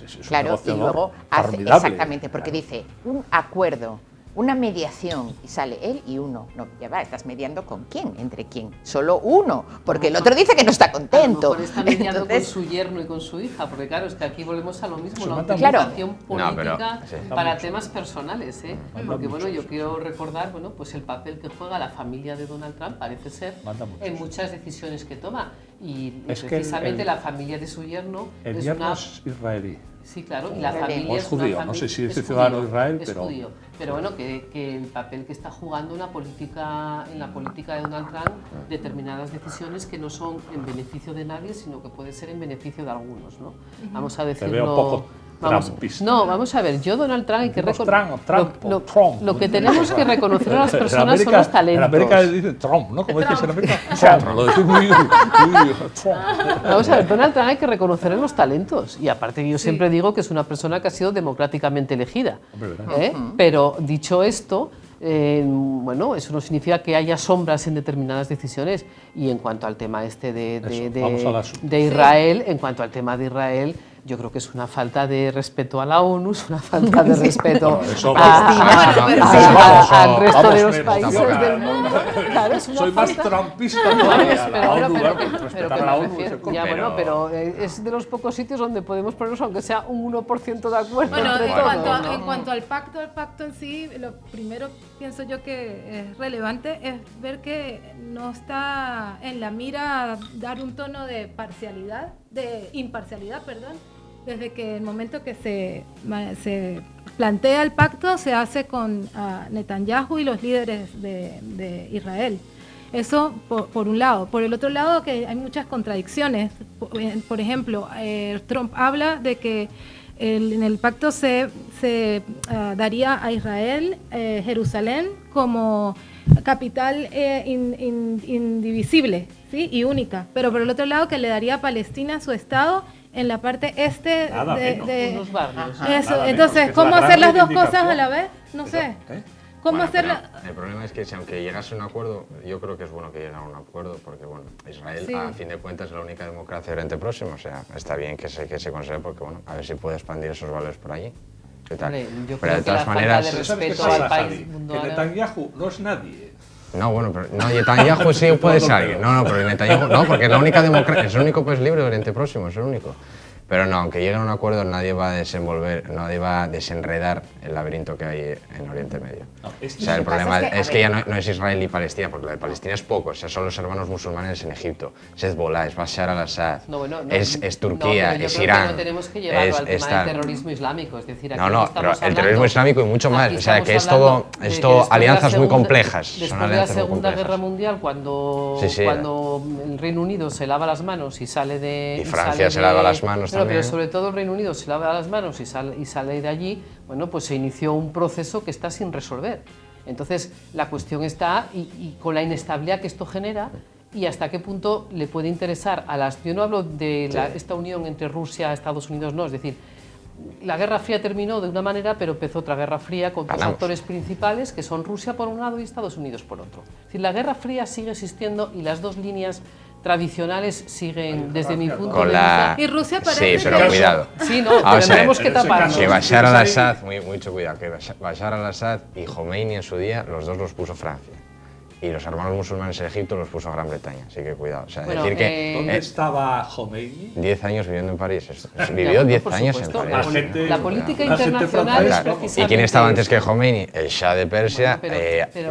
Speaker 1: Es
Speaker 3: claro, y luego hace, exactamente, porque dice un acuerdo, una mediación, y sale él y uno. No, ya va, ¿estás mediando con quién? ¿Entre quién? Solo uno, porque el otro dice que no está contento.
Speaker 2: A lo mejor está mediando con su yerno y con su hija, porque claro, es que aquí volvemos a lo mismo, la utilización política para temas personales, ¿eh? Porque bueno, yo quiero recordar, bueno, pues el papel que juega la familia de Donald Trump, parece ser, en muchas decisiones que toma. Y es precisamente la familia de su yerno
Speaker 1: es israelí.
Speaker 2: Sí, claro, y la familia
Speaker 1: es judío, no sé si es ciudadano de Israel,
Speaker 2: pero... judío. Pero bueno, que el papel que está jugando en la política de Donald Trump, determinadas decisiones que no son en beneficio de nadie, sino que puede ser en beneficio de algunos, ¿no? Vamos a decirlo...
Speaker 1: Te veo un poco
Speaker 2: vamos a ver, yo Donald Trump hay que lo que tenemos que reconocer a las personas son los talentos.
Speaker 1: En América dicen Trump, ¿no? Como dices en América, Trump, lo decís muy Trump.
Speaker 2: Vamos a ver, Donald Trump hay que reconocer los talentos, y aparte yo siempre digo que es una persona que ha sido democráticamente elegida, pero dicho esto, bueno, eso no significa que haya sombras en determinadas decisiones. Y en cuanto al tema de Israel, en cuanto al tema de Israel, yo creo que es una falta de respeto a la ONU, es una falta de respeto al resto de los países del mundo. Claro, es una
Speaker 1: Soy más trumpista todavía.
Speaker 2: Pero es de los pocos sitios donde podemos ponernos, aunque sea un 1% de acuerdo.
Speaker 4: Bueno, en cuanto al pacto en sí, lo primero pienso yo que es relevante es ver que no está en la mira dar un tono de imparcialidad, desde que el momento que se plantea el pacto se hace con Netanyahu y los líderes de Israel. Eso por un lado. Por el otro lado, que hay muchas contradicciones. Por ejemplo, Trump habla de que en el pacto se daría a Israel Jerusalén como capital indivisible, ¿sí? Y única. Pero por el otro lado, que le daría a Palestina su estado en la parte este de
Speaker 2: unos barrios.
Speaker 4: Eso. Entonces, ¿cómo hacer las dos cosas a la vez? No sé. ¿Cómo hacerlo?
Speaker 5: El problema es que si aunque llegase a un acuerdo, yo creo que es bueno que llegue a un acuerdo, porque bueno, Israel a fin de cuentas es la única democracia de Oriente Próximo, o sea, está bien que se consiga, porque bueno, a ver si puede expandir esos valores por allí.
Speaker 2: Hombre, yo
Speaker 5: pero
Speaker 2: creo
Speaker 5: de todas maneras,
Speaker 2: de respeto al país
Speaker 1: mundo árabe. Netanyahu no es nadie.
Speaker 5: No, bueno, pero Netanyahu sí puede ser alguien. No, pero Netanyahu no, porque es la única democracia, es el único país libre de Oriente Próximo, es el único. Pero no, aunque lleguen a un acuerdo, nadie va a desenredar el laberinto que hay en Oriente Medio.
Speaker 1: No,
Speaker 5: o sea, el problema es que ya no es Israel y Palestina, porque lo de Palestina es poco, o sea, son los hermanos musulmanes en Egipto, es Hezbollah, es Bashar al-Assad, es Turquía, es Irán.
Speaker 2: No tenemos que llevarlo al tema del terrorismo islámico, es decir, aquí
Speaker 5: pero el terrorismo islámico y mucho más, o sea, que es todo alianzas muy complejas.
Speaker 2: Después de la Segunda Guerra Mundial, cuando el Reino Unido se lava las manos y sale de...
Speaker 5: Y Francia se lava las manos también.
Speaker 2: Pero sobre todo el Reino Unido se lava las manos y sale de allí, bueno, pues se inició un proceso que está sin resolver. Entonces, la cuestión está, y con la inestabilidad que esto genera, y hasta qué punto le puede interesar a las... Yo no hablo de esta unión entre Rusia y Estados Unidos, no, es decir, la Guerra Fría terminó de una manera, pero empezó otra Guerra Fría con dos actores principales, que son Rusia por un lado y Estados Unidos por otro. Es decir, la Guerra Fría sigue existiendo y las dos líneas tradicionales siguen, desde mi punto de vista...
Speaker 4: Y Rusia parece...
Speaker 5: Sí, pero cuidado.
Speaker 2: Sí, no, tendremos que taparnos.
Speaker 5: Que Bashar al-Assad, mucho cuidado, que Bashar al-Assad y Khomeini en su día, los dos los puso Francia. Y los hermanos musulmanes en Egipto los puso Gran Bretaña, así que cuidado. O sea,
Speaker 2: bueno,
Speaker 5: decir que...
Speaker 1: ¿Dónde estaba Khomeini?
Speaker 5: 10 años viviendo en París. Vivió 10 años en París.
Speaker 2: La política internacional es precisamente...
Speaker 5: ¿Y quién estaba antes que Khomeini? El Shah de Persia,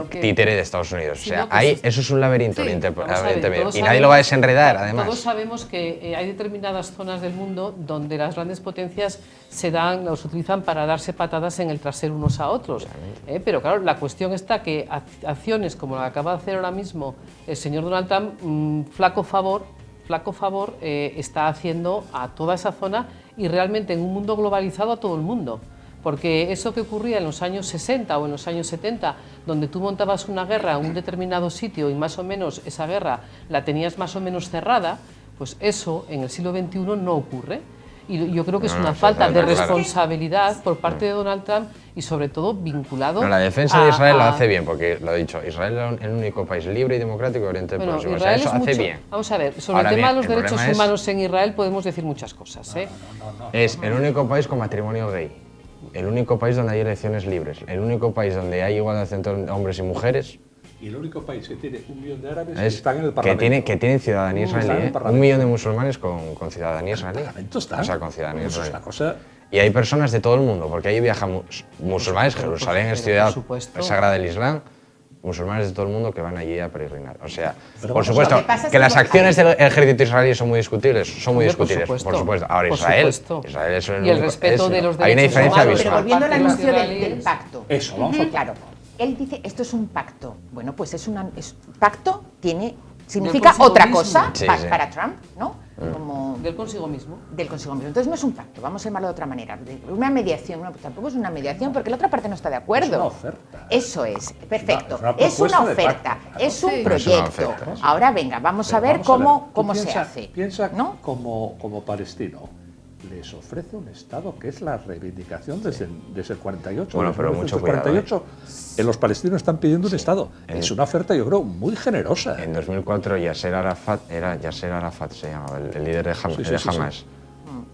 Speaker 5: títere de Estados Unidos. O sea, eso es un laberinto Oriente Medio. Y nadie lo va a desenredar, además.
Speaker 2: Todos sabemos que hay determinadas zonas del mundo donde las grandes potencias los utilizan para darse patadas en el trasero unos a otros. Pero claro, la cuestión está que acciones como la que acaba de hacer ahora mismo el señor Donald Trump, flaco favor está haciendo a toda esa zona y realmente en un mundo globalizado a todo el mundo. Porque eso que ocurría en los años 60 o en los años 70, donde tú montabas una guerra en un determinado sitio y más o menos esa guerra la tenías más o menos cerrada, pues eso en el siglo XXI no ocurre. Y yo creo que es una falta de responsabilidad por parte de Donald Trump y sobre todo vinculado
Speaker 5: la defensa de Israel lo hace bien, porque lo he dicho, Israel es el único país libre y democrático de Oriente Próximo.
Speaker 2: Israel
Speaker 5: eso hace bien.
Speaker 2: Vamos a ver, sobre el tema de los derechos humanos en Israel podemos decir muchas cosas.
Speaker 5: Es el único país con matrimonio gay, el único país donde hay elecciones libres, el único país donde hay igualdad entre hombres y mujeres.
Speaker 1: Y el único país que tiene 1 millón de árabes que están en el Parlamento.
Speaker 5: Que tienen ciudadanía israelí. 1 millón de musulmanes con ciudadanía israelí.
Speaker 1: ¿El Parlamento está?
Speaker 5: O sea, con ciudadanía israelí.
Speaker 1: Es una cosa...
Speaker 5: Y hay personas de todo el mundo, porque ahí viajan musulmanes. Jerusalén es ciudad sagrada del Islam. Musulmanes de todo el mundo que van allí a peregrinar. O sea, por supuesto, que las acciones del ejército israelí son muy discutibles. Por supuesto. Ahora, Israel es el...
Speaker 2: Y el respeto de los derechos humanos.
Speaker 5: Hay una diferencia
Speaker 3: visual. Pero volviendo al anuncio del pacto.
Speaker 1: Eso, vamos a...
Speaker 3: Claro. Él dice, esto es un pacto. Bueno, pues pacto significa otra cosa para Trump, ¿no? Como
Speaker 2: del consigo mismo.
Speaker 3: Del consigo mismo. Entonces no es un pacto, vamos a llamarlo de otra manera. Una mediación, tampoco es una mediación porque la otra parte no está de acuerdo. Es
Speaker 1: una oferta.
Speaker 3: Eso es, perfecto.
Speaker 1: Es
Speaker 3: una oferta, es un proyecto. Ahora venga, vamos a ver cómo se hace.
Speaker 1: Piensa, ¿no? Como palestino. Les ofrece un Estado que es la reivindicación desde el 48.
Speaker 5: Bueno, pero mucho cuidado.
Speaker 1: 48, los palestinos están pidiendo un Estado. Es una oferta, yo creo, muy generosa.
Speaker 5: En 2004 Yasser Arafat se llamaba, el líder de Hamas.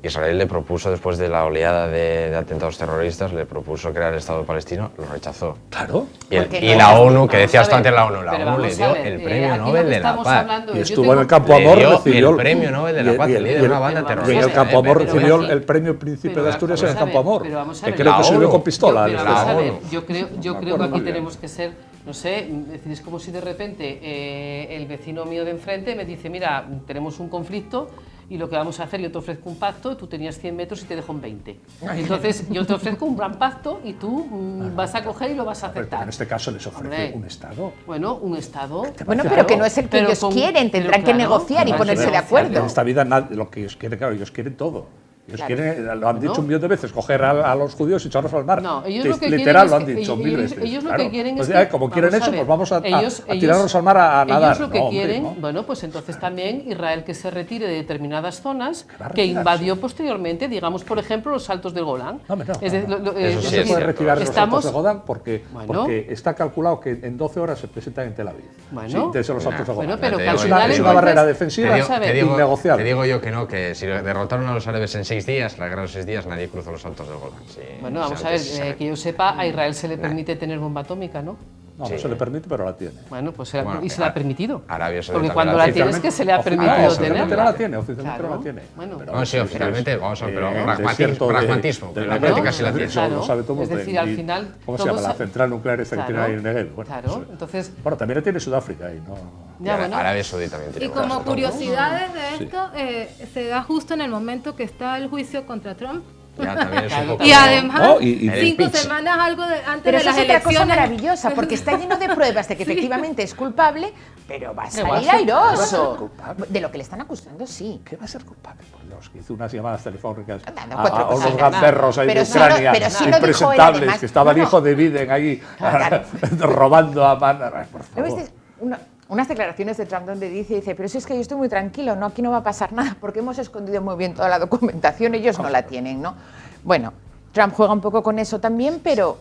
Speaker 5: Israel le propuso, después de la oleada de atentados terroristas, le propuso crear el Estado palestino, lo rechazó.
Speaker 1: Claro.
Speaker 5: Y la ONU, que decías tú antes, la ONU le dio el premio Nobel de la Paz.
Speaker 1: Y estuvo en el Campo Amor, recibió
Speaker 5: el premio Nobel de la Paz, el líder de una banda terrorista.
Speaker 1: Y en el Campo Amor recibió el premio Príncipe de Asturias en el Campo Amor, que creo que subió con pistola.
Speaker 2: Yo creo que aquí tenemos que ser, no sé, es como si de repente el vecino mío de enfrente me dice, mira, tenemos un conflicto, y lo que vamos a hacer, yo te ofrezco un pacto, tú tenías 100 metros y te dejo en 20. Entonces, yo te ofrezco un gran pacto y tú vas a coger y lo vas a aceptar.
Speaker 1: Pero en este caso les ofrece un Estado.
Speaker 2: Bueno, un Estado.
Speaker 3: Bueno, pero que no es el que ellos quieren, tendrán que negociar y ponerse de acuerdo.
Speaker 1: En esta vida, lo que ellos quieren, claro, ellos quieren todo. Ellos quieren, lo han dicho un millón de veces, coger a los judíos y echarlos al mar.
Speaker 2: No, ellos lo que
Speaker 1: literal
Speaker 2: quieren
Speaker 1: lo han dicho mil veces.
Speaker 2: Ellos lo que quieren es
Speaker 1: que, como quieren eso, pues vamos a tirarlos al mar a nadar.
Speaker 2: Ellos lo que quieren, bueno, pues entonces también Israel que se retire de determinadas zonas que invadió posteriormente, digamos, por ejemplo, los Saltos del Golán.
Speaker 1: No se puede retirar los Saltos del Golán porque está calculado que en 12 horas se presentan en Tel Aviv.
Speaker 2: Bueno,
Speaker 1: desde los Saltos del Golán.
Speaker 2: Es
Speaker 1: una barrera defensiva innegociable.
Speaker 5: Te digo yo que no, que si derrotaron a los árabes en 6 días, la guerra de los 6 días, nadie cruzó los Saltos del Golán.
Speaker 2: Bueno, vamos a ver, que yo sepa, a Israel se le permite tener bomba atómica, ¿no?
Speaker 1: No, no se le permite, pero la tiene.
Speaker 2: Bueno, pues y se la ha permitido.
Speaker 5: Arabia Saudita
Speaker 2: porque cuando la tiene es que se le ha permitido tenerla.
Speaker 1: Oficialmente no la tiene, oficialmente no la tiene.
Speaker 2: Bueno,
Speaker 5: no, sí, oficialmente, vamos a ver, pero pragmatismo, en la práctica sí la tiene.
Speaker 2: Es decir, al final...
Speaker 1: ¿Cómo se llama? La central nuclear esta que tiene ahí en Negev.
Speaker 2: Claro, entonces...
Speaker 1: Bueno, también la tiene Sudáfrica ahí, ¿no?
Speaker 5: Arabia Saudita también tiene.
Speaker 4: Y como curiosidades de esto, se da justo en el momento que está el juicio contra Trump.
Speaker 5: Ya, también es un poco...
Speaker 4: Y además,
Speaker 1: y
Speaker 4: 5 semanas antes
Speaker 3: pero
Speaker 4: de las
Speaker 3: eso es otra cosa
Speaker 4: elecciones.
Speaker 3: maravillosa, porque está lleno de pruebas de que efectivamente es culpable, pero va a salir airoso. De lo que le están acusando, sí.
Speaker 1: ¿Qué va a ser culpable? Por Dios, que hizo unas llamadas telefónicas
Speaker 3: cuatro
Speaker 1: a
Speaker 3: cosas.
Speaker 1: unos gamberros ahí
Speaker 3: Pero
Speaker 1: de
Speaker 3: si no-
Speaker 1: Ucrania,
Speaker 3: pero si no dijo él,
Speaker 1: impresentables,
Speaker 3: además-
Speaker 1: que estaba el
Speaker 3: no, no.
Speaker 1: hijo de Biden ahí robando a mano. Por
Speaker 3: ¿No
Speaker 1: favor.
Speaker 3: viste unas declaraciones de Trump donde dice, pero si es que yo estoy muy tranquilo, no, aquí no va a pasar nada, porque hemos escondido muy bien toda la documentación, ellos no la tienen, ¿no? Bueno, Trump juega un poco con eso también, pero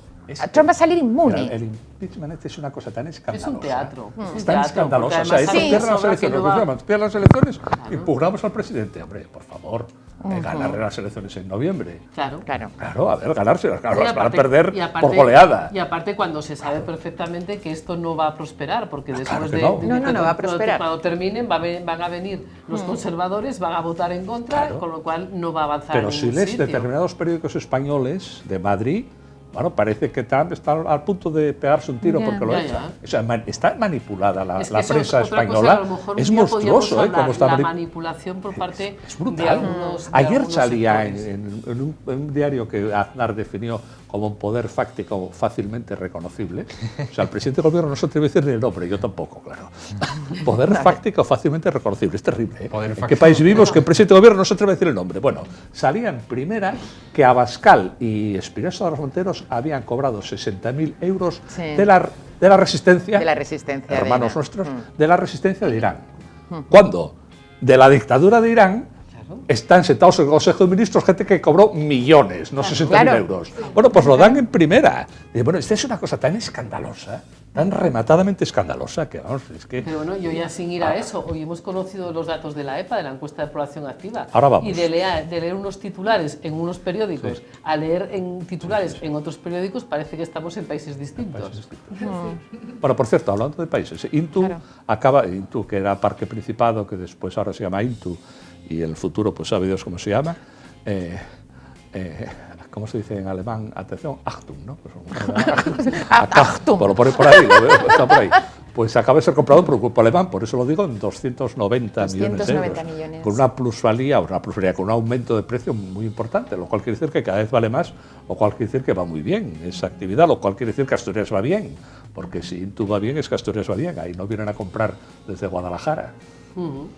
Speaker 3: Trump va a salir inmune.
Speaker 1: El impeachment es una cosa tan escandalosa.
Speaker 2: Es un teatro.
Speaker 1: Es tan escandalosa. O sea,
Speaker 2: porque
Speaker 1: pierde las
Speaker 2: sobra que
Speaker 1: elecciones.
Speaker 2: no va-
Speaker 1: Pierden las elecciones, impugnamos al presidente. Hombre, por favor, ganarle las elecciones en noviembre.
Speaker 2: Claro.
Speaker 1: Claro, a ver, ganárselas. Claro,
Speaker 2: Y
Speaker 1: las van a
Speaker 2: aparte-
Speaker 1: perder
Speaker 2: y aparte-
Speaker 1: por goleada.
Speaker 2: Y aparte cuando se sabe perfectamente que esto no va a prosperar, porque después
Speaker 1: que no.
Speaker 3: No va a prosperar.
Speaker 2: Cuando terminen van a venir los conservadores, van a votar en contra,
Speaker 1: Claro.
Speaker 2: con lo cual no va a avanzar
Speaker 1: Pero
Speaker 2: en
Speaker 1: si
Speaker 2: ningún
Speaker 1: lees
Speaker 2: sitio.
Speaker 1: determinados periódicos españoles de Madrid, bueno, parece que Trump está al punto de pegarse un tiro porque lo
Speaker 2: ya,
Speaker 1: echa.
Speaker 2: ya.
Speaker 1: O sea, está manipulada la
Speaker 2: Es que eso
Speaker 1: prensa
Speaker 2: es otra cosa
Speaker 1: española.
Speaker 2: que a lo mejor
Speaker 1: Es
Speaker 2: un día podíamos
Speaker 1: monstruoso,
Speaker 2: hablar,
Speaker 1: cómo está
Speaker 2: la
Speaker 1: manipulada.
Speaker 2: manipulación por parte
Speaker 1: Es
Speaker 2: de
Speaker 1: brutal.
Speaker 2: algunos de
Speaker 1: Ayer
Speaker 2: algunos
Speaker 1: salía
Speaker 2: sectores.
Speaker 1: en un diario que Aznar definió como un poder fáctico fácilmente reconocible. O sea, el presidente del gobierno no se atreve a decir ni el nombre, yo tampoco, claro. Poder fáctico fácilmente reconocible, es terrible. ¿Eh?
Speaker 5: Poder
Speaker 1: ¿En qué
Speaker 5: fáctico.
Speaker 1: país vivimos que el presidente del gobierno no se atreve a decir el nombre? Bueno, salía en primera que Abascal y Espinosa de los Monteros habían cobrado 60.000 euros
Speaker 3: Sí.
Speaker 1: de la resistencia,
Speaker 3: De la resistencia de
Speaker 1: hermanos
Speaker 3: Irán.
Speaker 1: nuestros, de la resistencia de Irán. ¿Cuándo? De la dictadura de Irán. Están sentados en el Consejo de Ministros gente que cobró millones, no 60.000
Speaker 3: claro.
Speaker 1: euros. Bueno, pues lo dan en primera. Y bueno, esta es una cosa tan escandalosa, tan rematadamente escandalosa, que vamos, es que...
Speaker 2: Pero bueno, yo ya sin ir a eso, hoy hemos conocido los datos de la EPA, de la encuesta de población activa.
Speaker 1: Ahora vamos.
Speaker 2: Y de leer unos titulares en unos periódicos a leer en titulares en otros periódicos, parece que estamos en países distintos.
Speaker 1: Bueno, por cierto, hablando de países, Intu Intu, que era Parque Principado, que después ahora se llama Intu, y en el futuro, pues sabe Dios cómo se llama. ¿Cómo se dice en alemán? Atención, Achtung, ¿no? Pues,
Speaker 3: Achtung.
Speaker 1: Lo pone por ahí, lo veo, está por ahí. Pues acaba de ser comprado por un grupo alemán, por eso lo digo, en 290 millones de euros.
Speaker 3: 290 millones.
Speaker 1: Con una plusvalía, con un aumento de precio muy importante, lo cual quiere decir que cada vez vale más, lo cual quiere decir que va muy bien esa actividad, lo cual quiere decir que Asturias va bien, porque si Intu va bien es que Asturias va bien, ahí no vienen a comprar desde Guadalajara.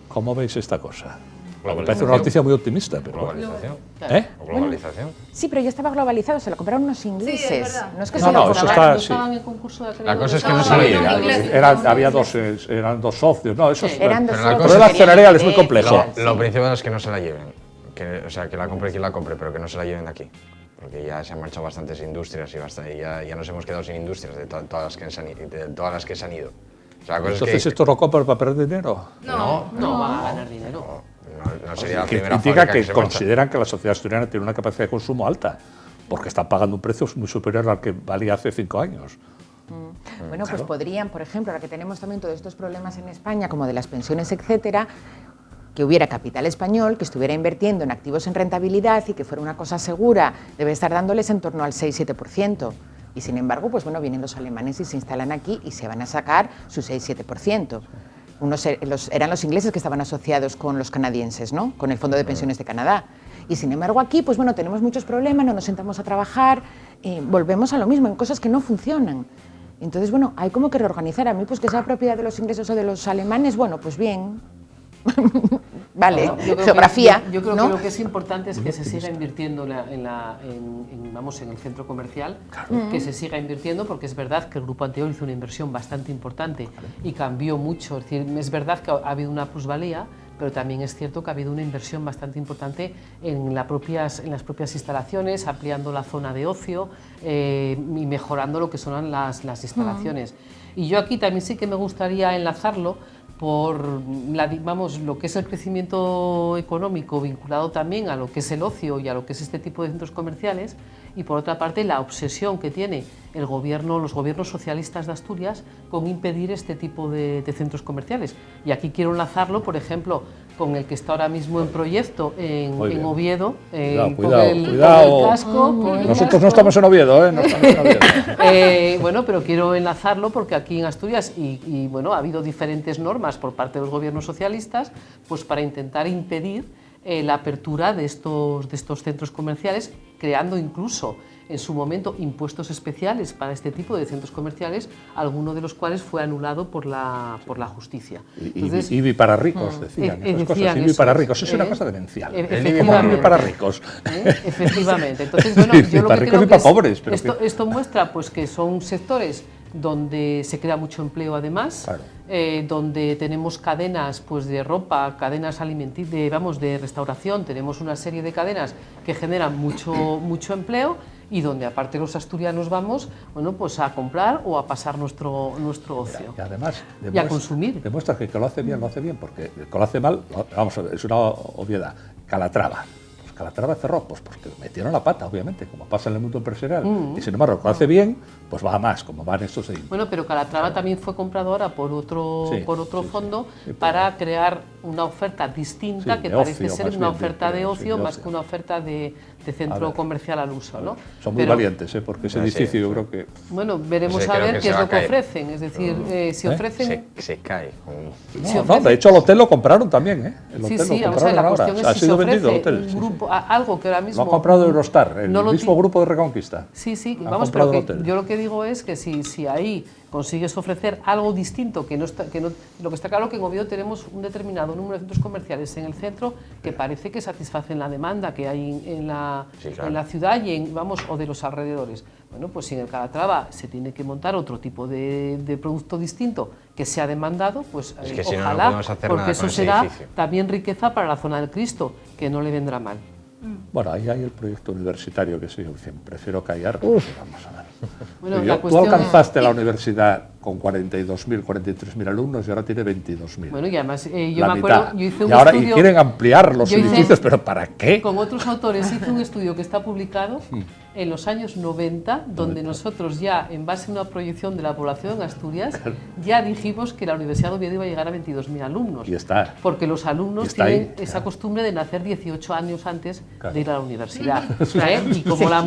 Speaker 1: ¿Cómo veis esta cosa? Me parece una noticia muy optimista, pero...
Speaker 5: Globalización.
Speaker 1: ¿Eh?
Speaker 5: O globalización.
Speaker 3: Sí, pero ya estaba globalizado, se lo compraron unos ingleses.
Speaker 4: Sí, es verdad.
Speaker 3: No es que
Speaker 1: No,
Speaker 3: se lo
Speaker 1: no, eso
Speaker 3: compraron.
Speaker 1: está...
Speaker 2: ¿No estaban
Speaker 1: sí.
Speaker 2: en concurso de
Speaker 5: La
Speaker 2: acreedores?
Speaker 5: cosa es que no
Speaker 4: No,
Speaker 5: se lo
Speaker 4: no,
Speaker 5: lleven.
Speaker 1: Eran dos socios, no, eso es...
Speaker 3: Eran dos
Speaker 5: Pero la
Speaker 3: socios
Speaker 5: cosa
Speaker 1: es que
Speaker 3: querían
Speaker 1: accionarial es muy
Speaker 3: vender,
Speaker 1: complejo.
Speaker 3: tal,
Speaker 5: Lo
Speaker 3: sí.
Speaker 5: principal es que no se la lleven. O sea, que la compre quien la compre, pero que no se la lleven de aquí. Porque ya se han marchado bastantes industrias y ya nos hemos quedado sin industrias de todas las que se han ido. O sea, la cosa
Speaker 1: Entonces,
Speaker 5: es que
Speaker 1: ¿esto lo compran para perder dinero?
Speaker 2: No van a ganar dinero.
Speaker 5: no sería la
Speaker 1: Que
Speaker 5: primera
Speaker 1: indica
Speaker 5: fábrica
Speaker 1: que
Speaker 5: se marcha.
Speaker 1: consideran que la sociedad asturiana tiene una capacidad de consumo alta, porque están pagando un precio muy superior al que valía hace 5 años.
Speaker 3: Bueno, pues podrían, por ejemplo, ahora que tenemos también todos estos problemas en España, como de las pensiones, etcétera, que hubiera capital español, que estuviera invirtiendo en activos en rentabilidad y que fuera una cosa segura, debe estar dándoles en torno al 6-7%. Y sin embargo, pues bueno, vienen los alemanes y se instalan aquí y se van a sacar su 6-7%. Eran los ingleses que estaban asociados con los canadienses, ¿no? Con el Fondo de Pensiones de Canadá. Y sin embargo aquí, pues bueno, tenemos muchos problemas, no nos sentamos a trabajar, volvemos a lo mismo, en cosas que no funcionan. Entonces, bueno, hay como que reorganizar. A mí, pues que sea propiedad de los ingleses o de los alemanes, bueno, pues bien. Vale,
Speaker 2: No, yo creo
Speaker 3: geografía,
Speaker 2: yo creo
Speaker 3: ¿no?
Speaker 2: que lo que es importante es que se siga invirtiendo en el centro comercial, que se siga invirtiendo, porque es verdad que el grupo anterior hizo una inversión bastante importante y cambió mucho. Es decir, es verdad que ha habido una plusvalía, pero también es cierto que ha habido una inversión bastante importante en las propias instalaciones, ampliando la zona de ocio y mejorando lo que son las instalaciones. Y yo aquí también sí que me gustaría enlazarlo por lo que es el crecimiento económico vinculado también a lo que es el ocio y a lo que es este tipo de centros comerciales, y por otra parte la obsesión que tiene los gobiernos socialistas de Asturias con impedir este tipo de centros comerciales. Y aquí quiero enlazarlo, por ejemplo, con el que está ahora mismo en proyecto en Oviedo, con el casco.
Speaker 1: Nosotros no estamos en Oviedo, no estamos en Oviedo.
Speaker 2: Bueno, pero quiero enlazarlo porque aquí en Asturias, y bueno, ha habido diferentes normas por parte de los gobiernos socialistas, pues para intentar impedir la apertura de estos centros comerciales, creando incluso en su momento impuestos especiales para este tipo de centros comerciales, alguno de los cuales fue anulado por la justicia.
Speaker 1: Entonces, IBI para ricos, decían esas cosas. IBI para ricos, es una cosa demencial.
Speaker 2: IBI
Speaker 1: para ricos.
Speaker 2: Efectivamente. Entonces, bueno, yo lo que creo que
Speaker 1: pobres,
Speaker 2: esto muestra pues, que son sectores donde se crea mucho empleo además,
Speaker 1: claro.
Speaker 2: Donde tenemos cadenas pues, de ropa, cadenas de restauración, tenemos una serie de cadenas que generan mucho empleo y donde aparte los asturianos vamos, bueno, pues a comprar o a pasar nuestro ocio.
Speaker 1: Y además
Speaker 2: y a consumir.
Speaker 1: Demuestra que lo hace bien, porque el que lo hace mal, vamos a ver, es una obviedad. Calatrava. Calatrava cerró, pues porque metieron la pata, obviamente, como pasa en el mundo empresarial. Y sin embargo, lo hace bien, pues va a más, como van estos de...
Speaker 2: Bueno, pero Calatrava también fue comprado ahora por otro fondo para crear una oferta distinta que parece ser una oferta de ocio más que una oferta de centro comercial al uso, ¿no?
Speaker 1: Son muy valientes, porque ese edificio yo creo que...
Speaker 2: Bueno, veremos a ver qué es lo que ofrecen, es decir, si ofrecen...
Speaker 5: Se cae.
Speaker 1: No, de hecho el hotel lo compraron también, ¿eh? El hotel
Speaker 2: sí,
Speaker 1: lo compraron
Speaker 2: la cuestión
Speaker 1: ahora.
Speaker 2: es si se ofrece un grupo, algo que ahora mismo...
Speaker 1: Lo ha comprado Eurostar, el mismo grupo de Reconquista.
Speaker 2: Sí, vamos, pero yo lo que digo es que si ahí consigues ofrecer algo distinto, lo que está claro que en Oviedo tenemos un determinado número de centros comerciales en el centro que parece que satisfacen la demanda que hay en la ciudad y o de los alrededores. Bueno, pues si en el Calatrava se tiene que montar otro tipo de producto distinto que sea demandado, pues
Speaker 5: es que
Speaker 2: ojalá,
Speaker 5: si no podemos hacer
Speaker 2: porque
Speaker 5: nada
Speaker 2: eso
Speaker 5: con ese
Speaker 2: será
Speaker 5: edificio.
Speaker 2: También riqueza para la zona del Cristo, que no le vendrá mal.
Speaker 1: Bueno, ahí hay el proyecto universitario que sí, prefiero callar, vamos a ver.
Speaker 2: Bueno,
Speaker 1: tú alcanzaste la universidad con 42.000, 43.000 alumnos y ahora tiene 22.000.
Speaker 2: Bueno, y además yo me acuerdo, yo hice un
Speaker 1: ahora,
Speaker 2: estudio...
Speaker 1: Y quieren ampliar los edificios, ¿pero para qué?
Speaker 2: Con otros autores hice un estudio que está publicado en los años 90, donde nosotros ya, en base a una proyección de la población en Asturias, ya dijimos que la Universidad de Oviedo iba a llegar a 22.000 alumnos.
Speaker 1: Y está.
Speaker 2: Porque los alumnos tienen esa costumbre de nacer 18 años antes de ir a la universidad. Y como la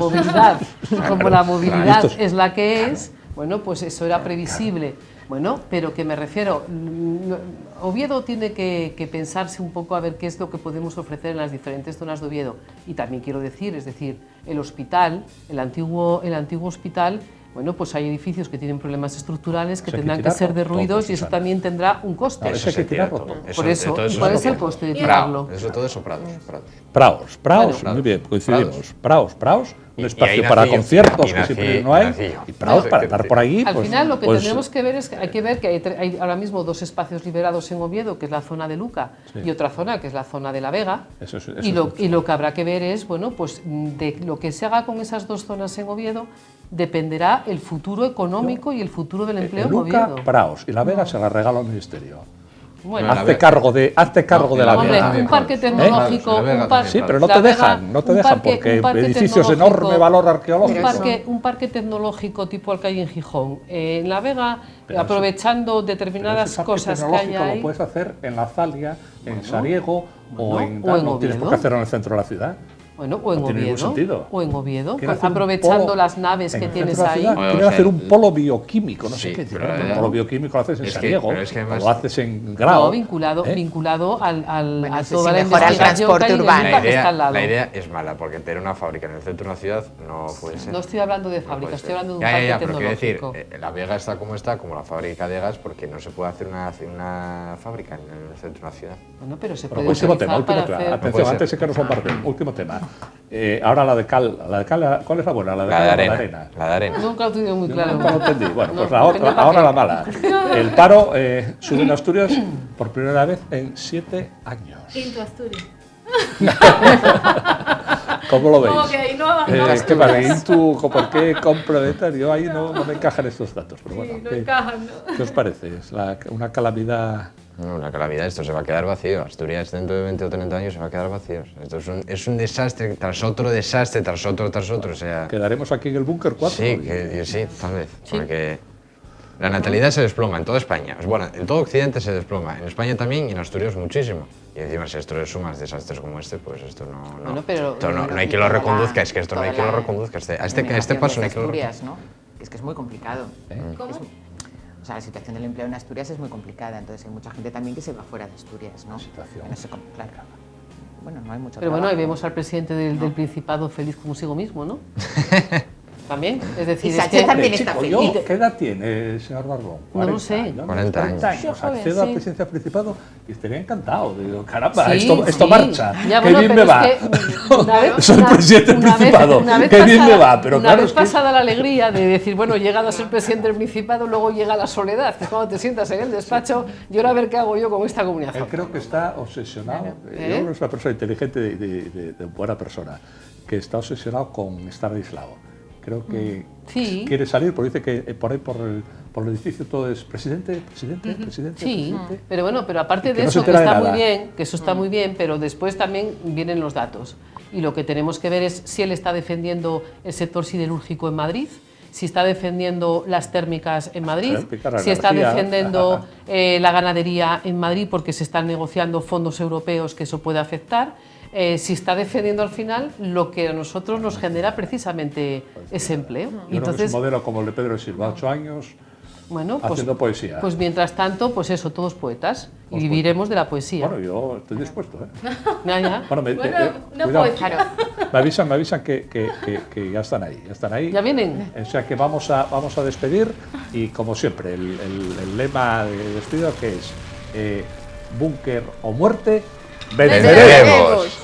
Speaker 2: movilidad, es la que es, bueno, pues eso era previsible. Bueno, pero que me refiero, Oviedo tiene que pensarse un poco a ver qué es lo que podemos ofrecer en las diferentes zonas de Oviedo. Y también quiero decir, es decir, el hospital, el antiguo hospital, bueno, pues hay edificios que tienen problemas estructurales que tendrán que ser derruidos y eso también tendrá un coste.
Speaker 1: Eso hay que tirarlo.
Speaker 2: Por eso, ¿cuál es el coste de tirarlo?
Speaker 5: Eso todo eso, Prados.
Speaker 1: Prados, muy bien, coincidimos. Prados, un espacio para conciertos que siempre no hay, y Prados para estar por ahí.
Speaker 2: Al final lo que tendremos que ver es que hay ahora mismo dos espacios liberados en Oviedo, que es la zona de Luca y otra zona que es la zona de la Vega. Y lo que habrá que ver es, bueno, pues de lo que se haga con esas dos zonas en Oviedo dependerá el futuro económico y el futuro del empleo en Oviedo.
Speaker 1: Luca, Prados y la Vega se la regala al Ministerio.
Speaker 2: Bueno,
Speaker 1: hazte cargo de la Vega.
Speaker 2: Un parque tecnológico,
Speaker 1: sí, pero no te dejan porque edificios de enorme valor arqueológico.
Speaker 2: Un parque tecnológico tipo el que hay en Gijón, en La Vega, aprovechando determinadas cosas que hay ahí.
Speaker 1: Lo puedes hacer en La Zalia, en Sariego o en no tienes por qué hacerlo en el centro de la ciudad.
Speaker 2: Bueno, o en Oviedo, aprovechando las naves que tienes ahí.
Speaker 1: Quieren hacer un polo bioquímico, no sé qué. Un polo bioquímico lo haces en Sariego, o lo haces en Grau.
Speaker 2: No, vinculado a toda la
Speaker 3: investigación transporte urbano.
Speaker 5: La idea es mala, porque tener una fábrica en el centro de una ciudad no puede ser.
Speaker 2: No estoy hablando de fábrica, estoy hablando de un parque tecnológico.
Speaker 5: Pero quiero decir, la Vega está como la fábrica de gas, porque no se puede hacer una fábrica en el centro de una ciudad.
Speaker 2: Bueno, pero se puede
Speaker 1: último tema, atención, antes de que nos comparten, último tema. Ahora la de cal, ¿cuál es la buena? La de arena.
Speaker 5: La de arena.
Speaker 2: Nunca lo he tenido muy claro.
Speaker 1: Nunca lo entendí. Bueno, pues ahora la mala. El paro sube en Asturias por primera vez en 7 años.
Speaker 4: Quinto Asturias.
Speaker 1: ¿Cómo lo veis?
Speaker 4: Como que ahí no
Speaker 1: ¿Qué vale? ¿Por qué complementar? Yo ahí no me encajan estos datos. Pero bueno,
Speaker 4: sí, no encajan, ¿no?
Speaker 1: ¿Qué os parece? Es una calamidad
Speaker 5: No, la calamidad, esto se va a quedar vacío. Asturias dentro de 20 o 30 años se va a quedar vacío. Esto es un desastre tras otro desastre, tras otro, o sea...
Speaker 1: ¿Quedaremos aquí en el búnker 4?
Speaker 5: Sí, tal vez, porque la natalidad se desploma en toda España. Bueno, en todo Occidente se desploma, en España también y en Asturias muchísimo. Y encima, si esto le sumas desastres como este, pues esto no hay que lo reconduzca, es que esto no hay que lo reconduzca. A este paso no hay que lo reconduzca.
Speaker 3: ¿no? Es que es muy complicado.
Speaker 4: ¿Cómo?
Speaker 3: O sea, la situación del empleo en Asturias es muy complicada, entonces hay mucha gente también que se va fuera de Asturias, ¿no?
Speaker 1: Situación.
Speaker 3: Claro. Bueno, no hay mucho
Speaker 2: Pero
Speaker 3: trabajo.
Speaker 2: bueno, ahí vemos al presidente del Principado feliz consigo mismo, ¿no? También, es decir...
Speaker 3: Y Sánchez también está
Speaker 1: feliz.
Speaker 3: feliz.
Speaker 1: ¿Qué edad tiene el señor Barbón?
Speaker 2: No lo sé.
Speaker 5: 40 años.
Speaker 1: Accedo a la presidencia del Principado y estaría encantado. Digo, caramba,
Speaker 2: Sí,
Speaker 1: esto marcha.
Speaker 2: Ya,
Speaker 1: Qué
Speaker 2: bueno,
Speaker 1: bien
Speaker 2: pero
Speaker 1: me va.
Speaker 2: es que una vez-
Speaker 1: Soy presidente del Principado. Qué bien me va. Pero
Speaker 2: una
Speaker 1: claro,
Speaker 2: vez
Speaker 1: es que...
Speaker 2: pasada la alegría de decir, bueno, he llegado a ser presidente del Principado, luego llega la soledad, que es cuando te sientas en el despacho y ahora a ver qué hago yo con esta comunidad.
Speaker 1: Él creo que está obsesionado. Yo creo que es una persona inteligente, de buena persona, que está obsesionado con estar aislado. Creo que
Speaker 2: Sí.
Speaker 1: quiere salir, porque dice que por ahí por el edificio todo es presidente.
Speaker 2: Sí, pero bueno, pero aparte
Speaker 1: que
Speaker 2: de
Speaker 1: no se
Speaker 2: eso, que
Speaker 1: entera de
Speaker 2: está
Speaker 1: nada.
Speaker 2: muy bien, que eso está muy bien, pero después también vienen los datos. Y lo que tenemos que ver es si él está defendiendo el sector siderúrgico en Madrid, si está defendiendo las térmicas en Madrid, si está defendiendo la ganadería en Madrid porque se están negociando fondos europeos que eso puede afectar, si está defendiendo al final lo que a nosotros nos genera precisamente ese empleo.
Speaker 1: Yo creo que es un modelo como el de Pedro Silva, 8 años,
Speaker 2: bueno,
Speaker 1: haciendo poesía.
Speaker 2: Pues mientras tanto, pues eso, todos poetas, y viviremos de la poesía.
Speaker 1: Bueno, yo estoy dispuesto.
Speaker 2: Ya.
Speaker 1: Bueno,
Speaker 4: no
Speaker 1: cuidado.
Speaker 4: puedo.
Speaker 1: Me avisan que ya están ahí.
Speaker 2: ¿Ya vienen?
Speaker 1: O sea que vamos a despedir y como siempre, el lema de despido que es búnker o muerte, venceremos.